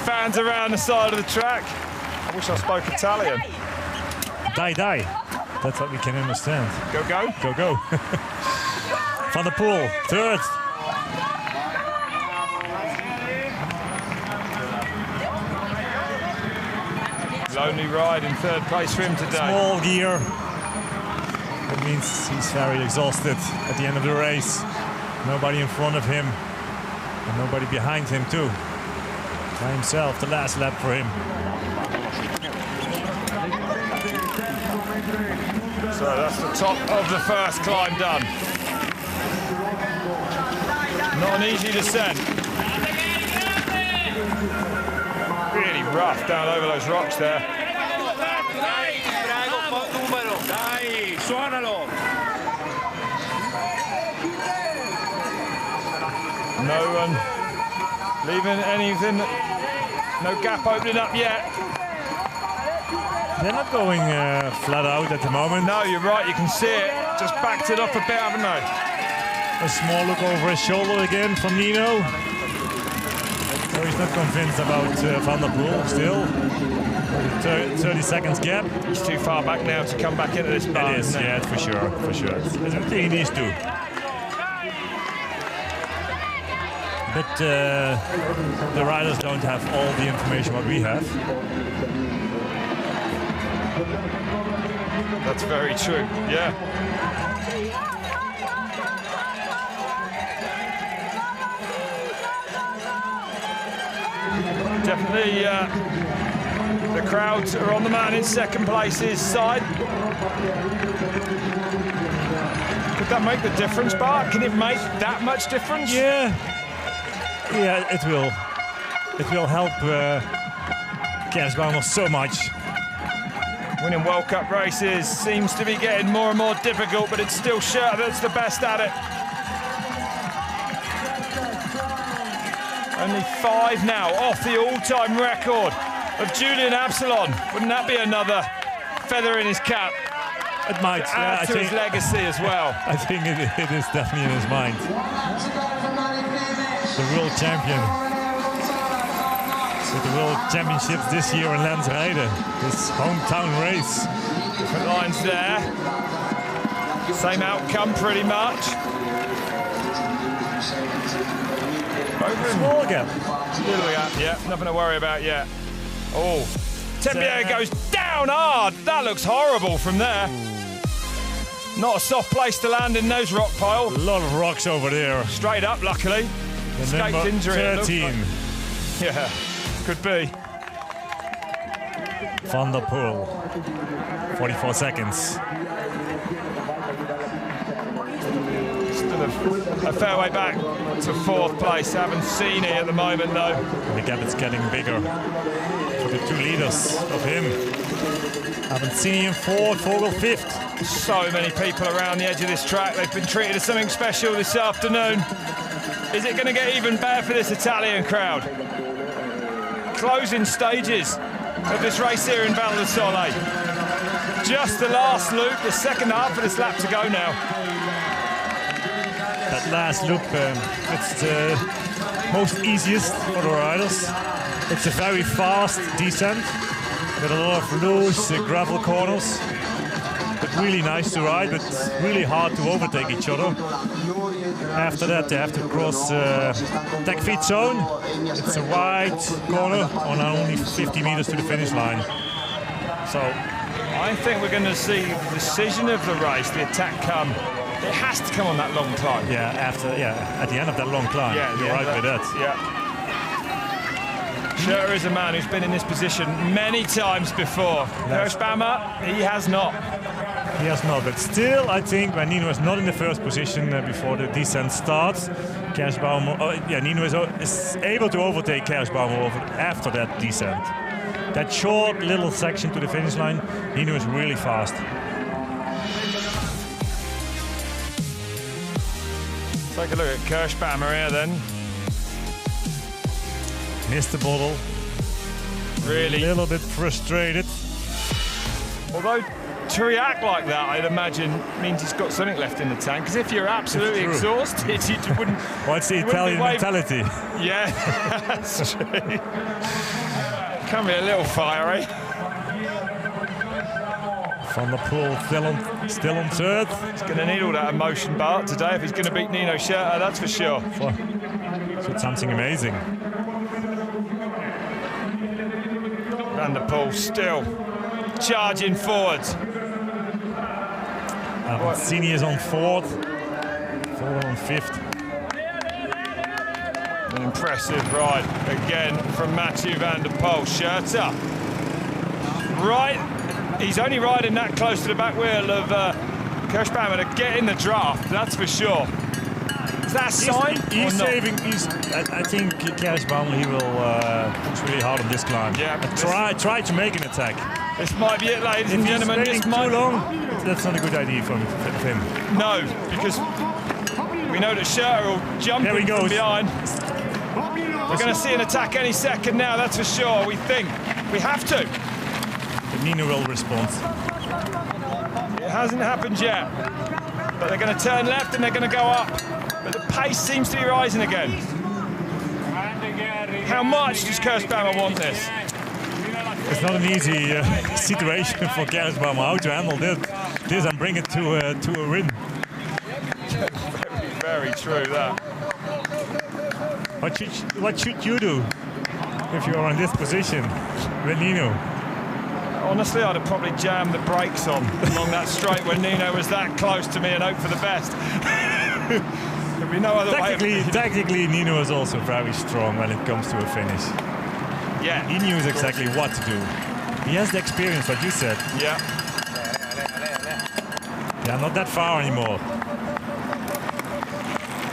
fans around the side of the track. I wish I spoke Italian. Die. That's what we can understand. Go. Go. Van der Poel, third. Lonely ride in third place for him today. Small gear. That means he's very exhausted at the end of the race. Nobody in front of him. And nobody behind him too. By himself, the last lap for him. So that's the top of the first climb done. Not an easy descent. Really rough down over those rocks there. No one leaving anything, no gap opening up yet. They're not going flat out at the moment. No, you're right, you can see it. Just backed it up a bit, haven't they? A small look over his shoulder again from Nino. So he's not convinced about Van der Poel still. 30 seconds gap. He's too far back now to come back into this bar. It is, yeah, for sure. It's between these two. But the riders don't have all the information what we have. That's very true, yeah. Definitely the crowds are on the man in second place's side. Could that make the difference, Bart? Can it make that much difference? Yeah, it will. It will help Kersbaumer so much. Winning World Cup races seems to be getting more and more difficult, but it's still Schöne that's the best at it. Only 5 now off the all-time record of Julian Absalon. Wouldn't that be another feather in his cap? It might add to his legacy as well. I think it is definitely in his mind. The world champion. With the World Championships this year in Lensrijden, his hometown race. Different lines there. Same outcome pretty much. Small gap. Little gap, yeah, nothing to worry about yet. Oh, Tembier goes down hard. That looks horrible from there. Not a soft place to land in those rock piles. A lot of rocks over there. Straight up, luckily. The Escaped number injury. 13. Like. Yeah, could be. Van der Poel, 44 seconds. Still a fair way back to 4th place. Haven't seen it at the moment, though. The gap is getting bigger for the 2 leaders of him. Haven't seen him 4th, Vogel 5th. So many people around the edge of this track. They've been treated as something special this afternoon. Is it going to get even better for this Italian crowd? Closing stages of this race here in Val di Sole. Just the last loop, the second half of this lap to go now. That last loop, it's the most easiest for the riders. It's a very fast descent with a lot of loose gravel corners. But really nice to ride, but really hard to overtake each other. After that, they have to cross tech feed zone. It's a wide corner on only 50 meters to the finish line. So I think we're going to see the decision of the race, the attack come. It has to come on that long climb. Yeah, at the end of that long climb. Yeah, you're right with that. Yeah. Schurter is a man who's been in this position many times before. Kirschbaumer, he has not. He has not, but still, I think when Nino is not in the first position before the descent starts, Nino is able to overtake Kirschbaumer after that descent. That short little section to the finish line, Nino is really fast. Take a look at Kirschbaumer here then. Missed the bottle. Really? A little bit frustrated. Although to react like that, I'd imagine, means he's got something left in the tank. Because if you're absolutely exhausted, you just wouldn't. What's the Italian mentality? Yeah, that's true. Can be a little fiery. Van der Poel still on 3rd. He's going to need all that emotion, Bart, today if he's going to beat Nino Schurter, that's for sure. So it's something amazing. Van der Poel still charging forwards. Sini is on 4th. Vogel on 5th. An impressive ride again from Mathieu van der Poel. Schurter. Right. He's only riding that close to the back wheel of Kirschbaumer to get in the draft, that's for sure. Is that a sign? He's saving. I think Kirschbaumer, he will push really hard on this climb. Yeah. Try to make an attack. This might be it, ladies and gentlemen. If he's too long, that's not a good idea for him. No, because we know that Schurter will jump in from behind. We're going to see an attack any second now, that's for sure, we think. We have to. But Nino will respond. It hasn't happened yet. But they're going to turn left and they're going to go up. But the pace seems to be rising again. How much does Kirschbaumer want this? It's not an easy situation for Kirschbaumer how to handle this and bring it to a win. Very true, that. What should you do if you are in this position with Nino? Honestly, I'd have probably jammed the brakes on along that straight when Nino was that close to me and hope for the best. There'd be no other way. Technically, Nino is also very strong when it comes to a finish. Yeah. He knows exactly what to do. He has the experience, what you said. Yeah. Yeah, not that far anymore.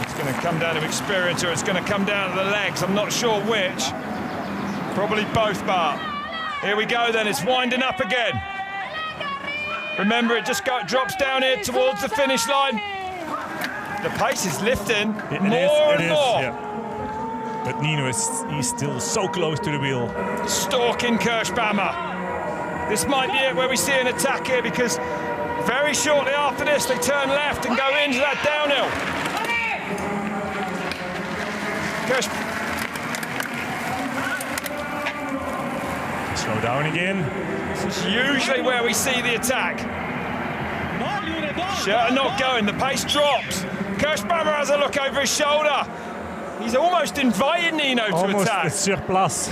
It's going to come down to experience or it's going to come down to the legs. I'm not sure which. Probably both, Bart. Here we go then, it's winding up again. Remember, it just drops down here towards the finish line. The pace is lifting more and more. Yeah. But Nino he's still so close to the wheel. Stalking Kirschbaumer. This might be it where we see an attack here because very shortly after this they turn left and go into that downhill. Slow down again. This is usually where we see the attack. Schurter not going, the pace drops. Kirschbaumer has a look over his shoulder. He's almost invited Nino to attack. Almost sur place.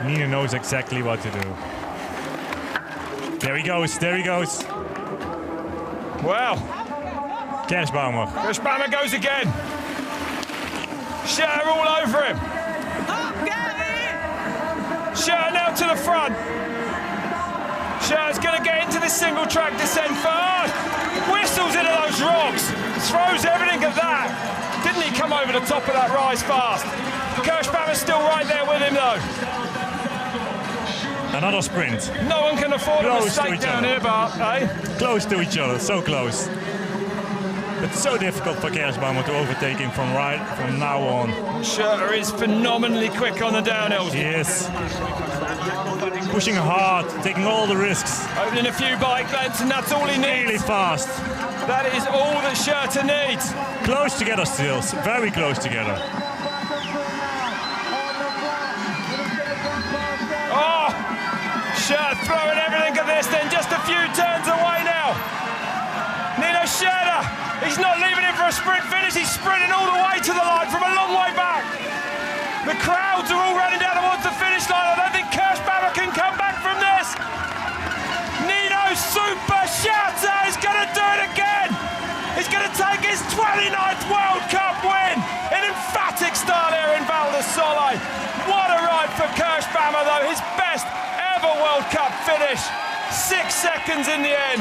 Nino knows exactly what to do. There he goes, there he goes. Wow. Kirschbaumer. Kirschbaumer goes again. Schurter all over him. Schurter now to the front. Schurter's going to get into this single track descent fast. Whistles into those rocks. Throws everything at that. Didn't he come over the top of that rise fast? Kirschbaumer's still right there with him though. Another sprint. No one can afford a mistake down here, but eh? Close to each other, so close. It's so difficult for Kirschbaumer to overtake him from now on. Schurter is phenomenally quick on the downhills. Yes. Pushing hard, taking all the risks. Opening a few bike lengths, and that's all he needs. Really fast. That is all that Schurter needs. Close together still, very close together. Oh! Schurter throwing everything at this, then just a few turns away now. Nino Schurter, he's not leaving him for a sprint finish, he's sprinting all the way to the line from a long way back. The crowds are all running down towards the finish line. I don't think Kirschbaumer can come back from this. Nino Super Schurter is going to do it again. He's going to take his 29th World Cup win in emphatic style here in Val di Sole. What a ride for Kirschbaumer though, his best ever World Cup finish. 6 seconds in the end.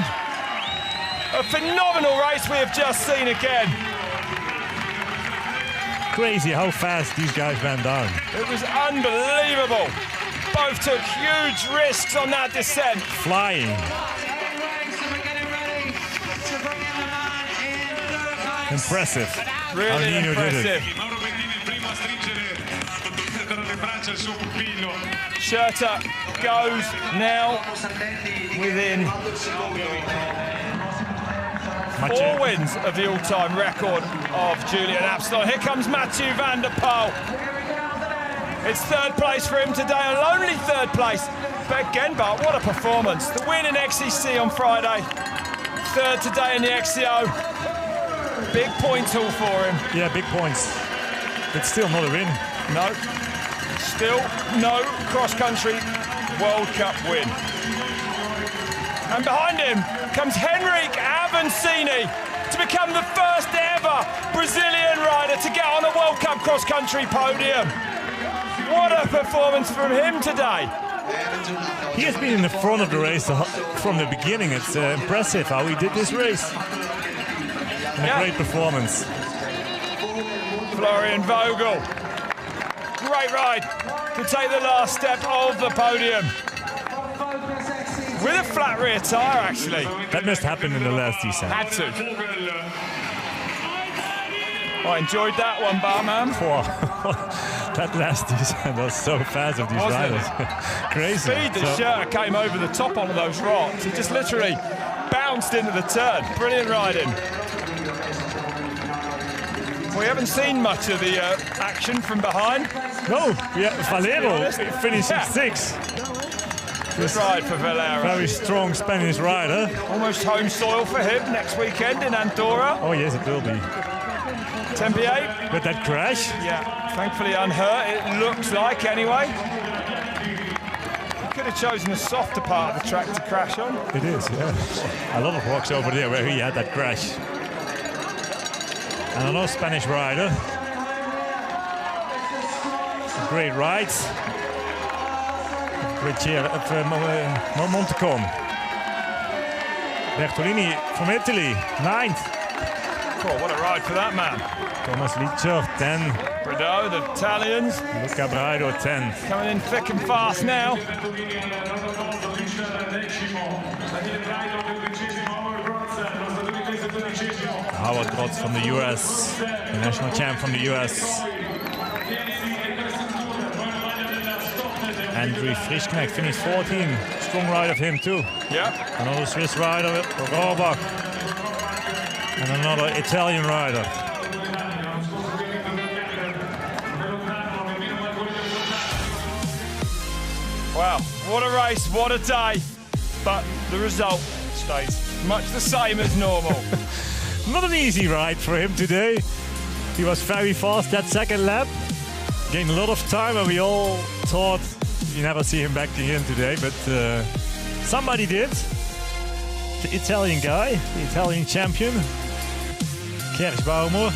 A phenomenal race we have just seen again. Crazy how fast these guys ran down. It was unbelievable. Both took huge risks on that descent. Flying. Impressive. Really impressive. Schurter goes now within 4 wins of the all-time record of Julian Absalon. Here comes Mathieu van der Poel. It's 3rd place for him today, and only 3rd place. But again, Bart, what a performance. The win in XCC on Friday, 3rd today in the XCO. Big points haul for him. Yeah, big points. But still not a win. No. Still no cross-country World Cup win. And behind him comes Henrik Avancini to become the first ever Brazilian rider to get on a World Cup cross-country podium. What a performance from him today. He has been in the front of the race from the beginning. It's impressive how he did this race. And a great performance. Florian Vogel. Great ride to take the last step of the podium. With a flat rear tyre, actually. That must happen in the last descent. Had to. I enjoyed that one, Barman. That last descent was so fast of these riders. Crazy. Speed that Schurter came over the top onto those rocks. He just literally bounced into the turn. Brilliant riding. We haven't seen much of the action from behind. No, yeah, Valero finishing 6th. Good ride for Valero. Very strong Spanish rider. Almost home soil for him next weekend in Andorra. Oh yes, it will be. Tempier. But that crash? Yeah, thankfully unhurt, it looks like anyway. He could have chosen a softer part of the track to crash on. It is, yeah. A lot of rocks over there where he had that crash. And another Spanish rider. Great rides. Great cheer of Montecom. Bertolini from Italy, 9th. Oh, what a ride for that man. Thomas Licher, 10. Brideau, the Italians. Luca Braido, 10. Coming in thick and fast now. Howard Grotz from the US, the national champ from the US. Andrew Frischknecht finished 14. Strong ride of him too. Yeah. Another Swiss rider, Rohrbach. And another Italian rider. Well, what a race, what a day. But the result stays much the same as normal. Not an easy ride for him today. He was very fast that second lap. Gained a lot of time, and we all thought you never see him back again today, but somebody did. The Italian guy, the Italian champion, Kerschbaumer,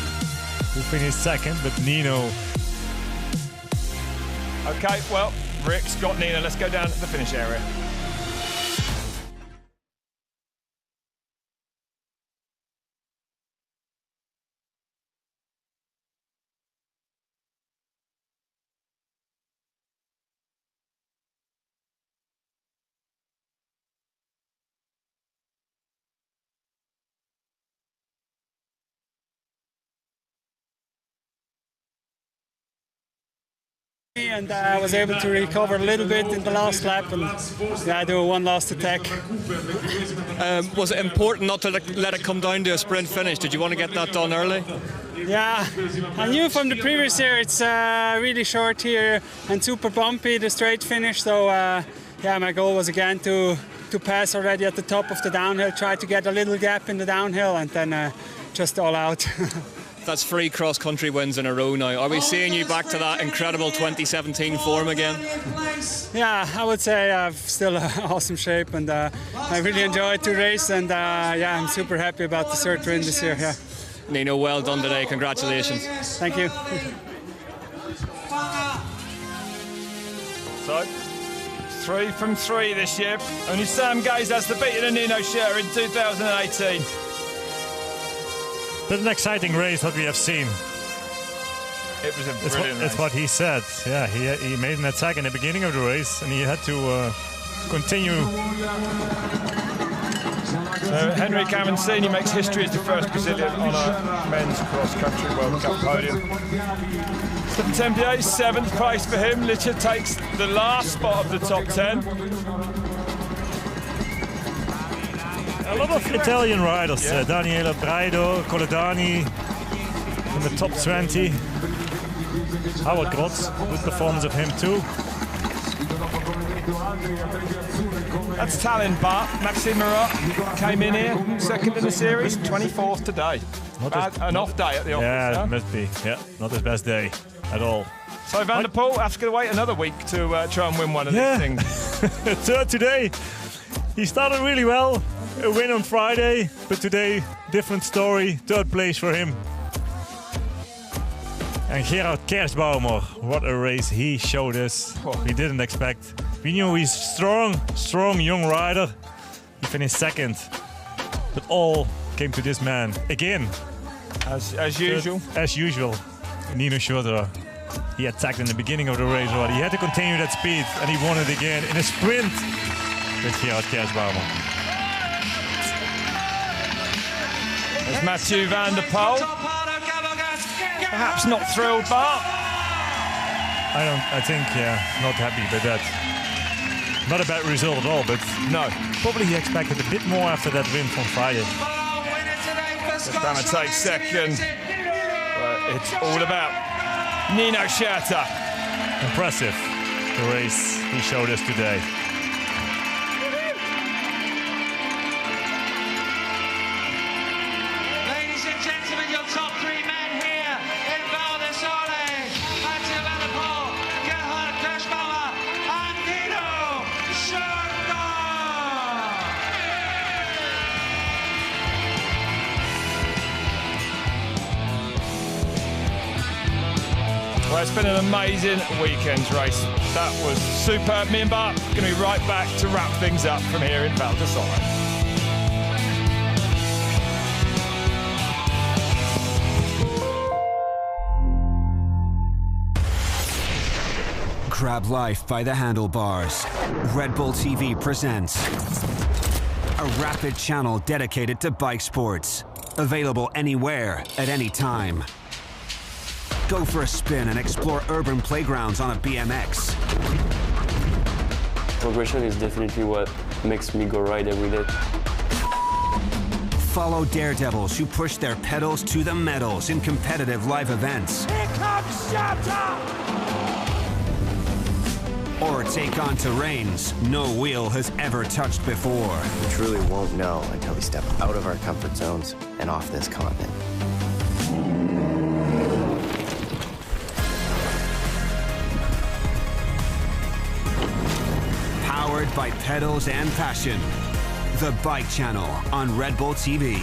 who finished second, but Nino. Okay, well, Rick's got Nino. Let's go down to the finish area. And I was able to recover a little bit in the last lap, and yeah, do one last attack. Was it important not to let it come down to a sprint finish? Did you want to get that done early? Yeah, I knew from the previous year it's really short here and super bumpy, the straight finish, so yeah, my goal was again to pass already at the top of the downhill, try to get a little gap in the downhill, and then just all out. That's 3 cross-country wins in a row now. Are we seeing you back to that incredible 2017 form again? Yeah, I would say I'm still in awesome shape, and I really enjoyed to race, and yeah, I'm super happy about the third win this year. Yeah. Nino, well done today. Congratulations. Thank you. So, 3 from 3 this year. Only Sam Gaze has the beating of Nino Schurter in 2018. But an exciting race that we have seen. It was a brilliant race. It's what he said. Yeah, he made an attack in the beginning of the race, and he had to continue. So Henrik Avancini makes history as the first Brazilian on a men's cross-country World Cup podium. Stefan Tempier, 7th place for him. Licha takes the last spot of the top 10. A lot of Italian riders, yeah. Daniele Braido, Colodani in the top 20. Howard Grotz, good performance of him too. That's Tallinn Bar. Maxime Marat came in here, second in the series, 24th today. An off day at the office. Yeah, huh? It must be. Yeah, not his best day at all. So Van der Poel has to wait another week to try and win one of these things. Third today. He started really well. A win on Friday, but today, different story. 3rd place for him. And Gerard Kerschbaumer, what a race he showed us. We didn't expect. We knew he's strong young rider. He finished 2nd. But all came to this man again. As usual. As usual. Nino Schurter. He attacked in the beginning of the race already. He had to continue that speed, and he won it again in a sprint with Gerard Kerschbaumer. There's Mathieu Van der Poel. Perhaps not thrilled, Bart. I think, yeah, not happy with that. Not a bad result at all, but no. Probably he expected a bit more after that win from Friday. Banner takes 2nd. But it's all about Nino Schurter. Impressive, the race he showed us today. Well, it's been an amazing weekend's race. That was superb. Me and Bart are going to be right back to wrap things up from here in Val di Sole. Grab life by the handlebars. Red Bull TV presents a rapid channel dedicated to bike sports. Available anywhere, at any time. Go for a spin and explore urban playgrounds on a BMX. Progression is definitely what makes me go ride every day. Follow daredevils who push their pedals to the metals in competitive live events. Here comes Schurter! or take on terrains no wheel has ever touched before. We truly won't know until we step out of our comfort zones and off this continent. Powered by pedals and passion. The Bike Channel on Red Bull TV.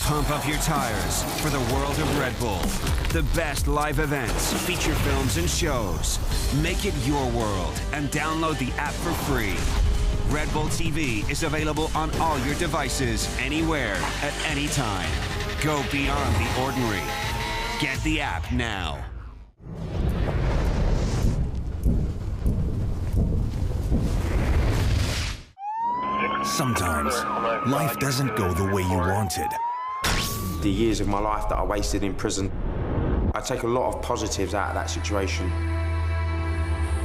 Pump up your tires for the world of Red Bull. The best live events, feature films, and shows. Make it your world and download the app for free. Red Bull TV is available on all your devices, anywhere, at any time. Go beyond the ordinary. Get the app now. Sometimes, life doesn't go the way you wanted. The years of my life that I wasted in prison, I take a lot of positives out of that situation.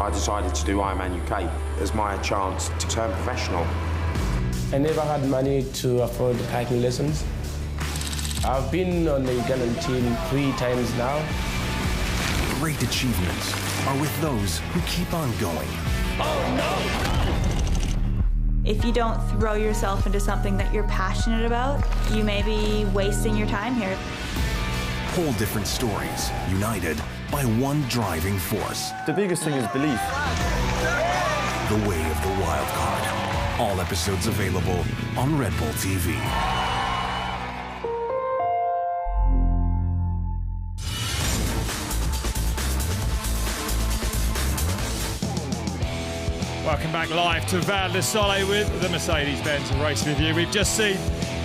I decided to do Ironman UK as my chance to turn professional. I never had money to afford hiking lessons. I've been on the Ugandan team 3 times now. Great achievements are with those who keep on going. Oh no! If you don't throw yourself into something that you're passionate about, you may be wasting your time here. Whole different stories, united by one driving force. The biggest thing is belief. The way of the wild card. All episodes available on Red Bull TV. Welcome back live to Val de Sole with the Mercedes-Benz Race Review. We've just seen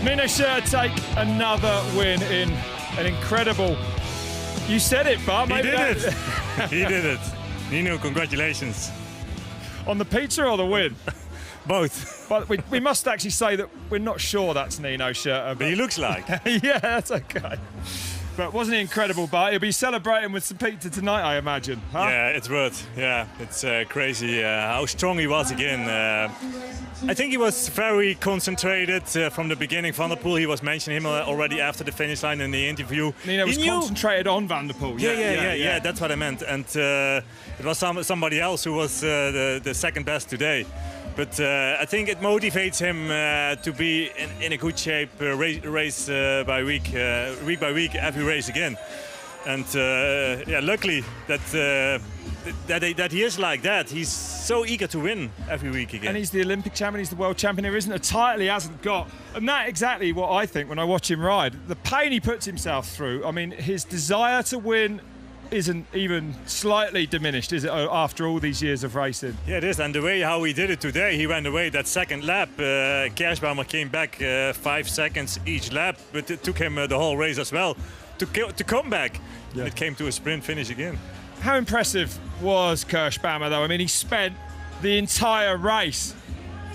Nino Schurter take another win in an incredible... You said it, Bart. He did it. He did it. Nino, congratulations. On the pizza or the win? Both. But we must actually say that we're not sure that's Nino Schurter. But he looks like. Yeah, that's okay. But wasn't he incredible, Bart? He'll be celebrating with some pizza tonight, I imagine. Huh? Yeah, it's worth. Yeah, it's crazy how strong he was again. I think he was very concentrated from the beginning. Van der Poel, he was mentioning him already after the finish line in the interview. Nino was concentrated on Van der Poel. Yeah, that's what I meant. And it was somebody else who was the second best today. But I think it motivates him to be in a good shape race by week by week, every race again. And luckily that he is like that. He's so eager to win every week again. And he's the Olympic champion, he's the world champion. There isn't a title he hasn't got. And that's exactly what I think when I watch him ride. The pain he puts himself through, I mean, his desire to win isn't even slightly diminished, is it, after all these years of racing? Yeah, it is, and the way how he did it today, he ran away that second lap. Kershbaumer came back 5 seconds each lap, but it took him the whole race as well to come back. Yeah. It came to a sprint finish again. How impressive was Kershbaumer, though? I mean, he spent the entire race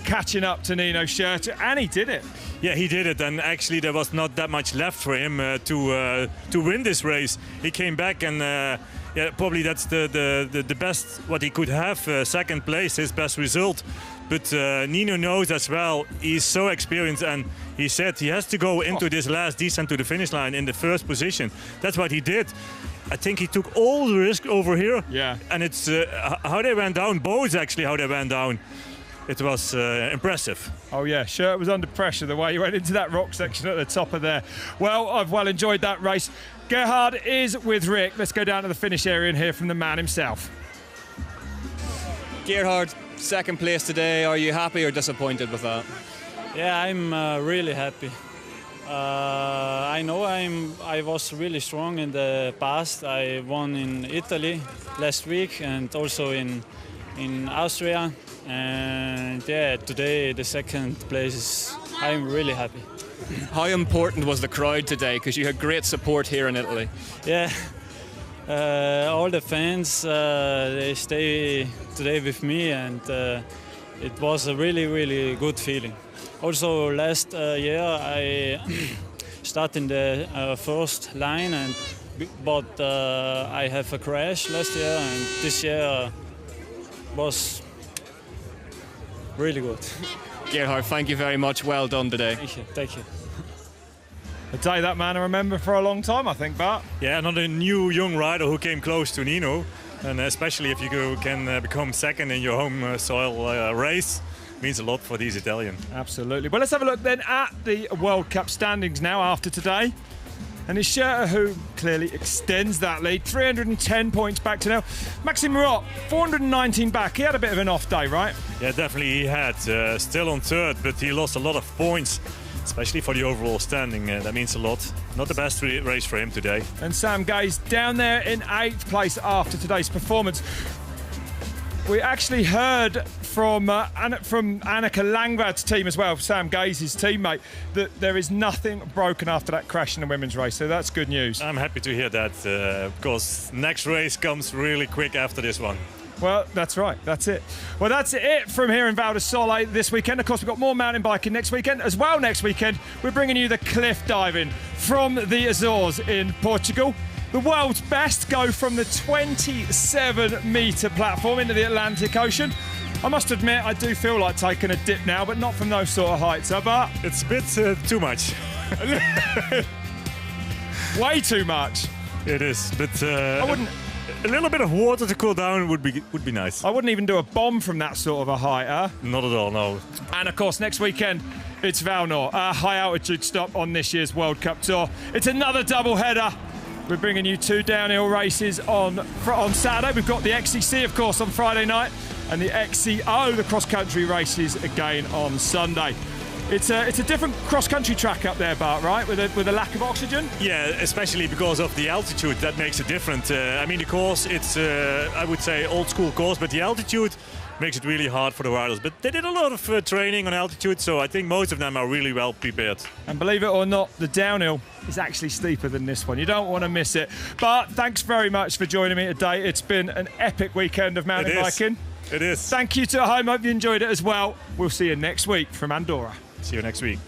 catching up to Nino Schurter, and he did it. Yeah, he did it, and actually there was not that much left for him to win this race. He came back, and probably that's the best what he could have. Second place, his best result. But Nino knows as well. He's so experienced, and he said he has to go into this last descent to the finish line in the first position. That's what he did. I think he took all the risk over here. Yeah. And it's how they went down. Both actually how they went down. It was impressive. Oh yeah, Schurter was under pressure the way he went into that rock section at the top of there. Well, I've well enjoyed that race. Gerhard is with Rick. Let's go down to the finish area and hear from the man himself. Gerhard, second place today. Are you happy or disappointed with that? Yeah, I'm really happy. I know I was really strong in the past. I won in Italy last week and also in Austria. And yeah, today the second place, I'm really happy. How important was the crowd today? Because you had great support here in Italy. Yeah, all the fans, they stay today with me, and it was a really, really good feeling. Also last year I started in the first line, but I have a crash last year, and this year was really good. Gerhard, thank you very much. Well done today. Thank you. Thank you. A day that man I remember for a long time, I think, Bart. Yeah, another new young rider who came close to Nino, and especially if you can become second in your home soil race, means a lot for these Italians. Absolutely. Well, let's have a look then at the World Cup standings now after today. And it's Schurter who clearly extends that lead. 310 points back to now. Maxime Murat, 419 back. He had a bit of an off day, right? Yeah, definitely he had. Still on third, but he lost a lot of points, especially for the overall standing. That means a lot. Not the best race for him today. And Sam Gay's down there in 8th place after today's performance. We actually heard from Anneke Langvaart's team as well, Sam Gay's teammate, that there is nothing broken after that crash in the women's race. So that's good news. I'm happy to hear that because next race comes really quick after this one. Well, that's right. That's it. Well, that's it from here in Val di Sole this weekend. Of course, we've got more mountain biking next weekend. As well, next weekend, we're bringing you the cliff diving from the Azores in Portugal. The world's best go from the 27-metre platform into the Atlantic Ocean. I must admit, I do feel like taking a dip now, but not from those sort of heights, but it's a bit too much. Way too much. It is, but I wouldn't. A little bit of water to cool down would be nice. I wouldn't even do a bomb from that sort of a height, huh? Not at all, no. And of course, next weekend, it's vallnord, a high-altitude stop on this year's World Cup Tour. It's another double-header. We're bringing you 2 downhill races on Saturday. We've got the XCC, of course, on Friday night, and the XCO, the cross-country races, again on Sunday. It's a different cross-country track up there, Bart, right? With a lack of oxygen? Yeah, especially because of the altitude. That makes it different. I mean, the course, it's, I would say, old-school course, but the altitude makes it really hard for the riders. But they did a lot of training on altitude, so I think most of them are really well prepared. And believe it or not, the downhill is actually steeper than this one. You don't want to miss it. But thanks very much for joining me today. It's been an epic weekend of mountain biking. It is. Thank you to home. Hope you enjoyed it as well. We'll see you next week from Andorra. See you next week.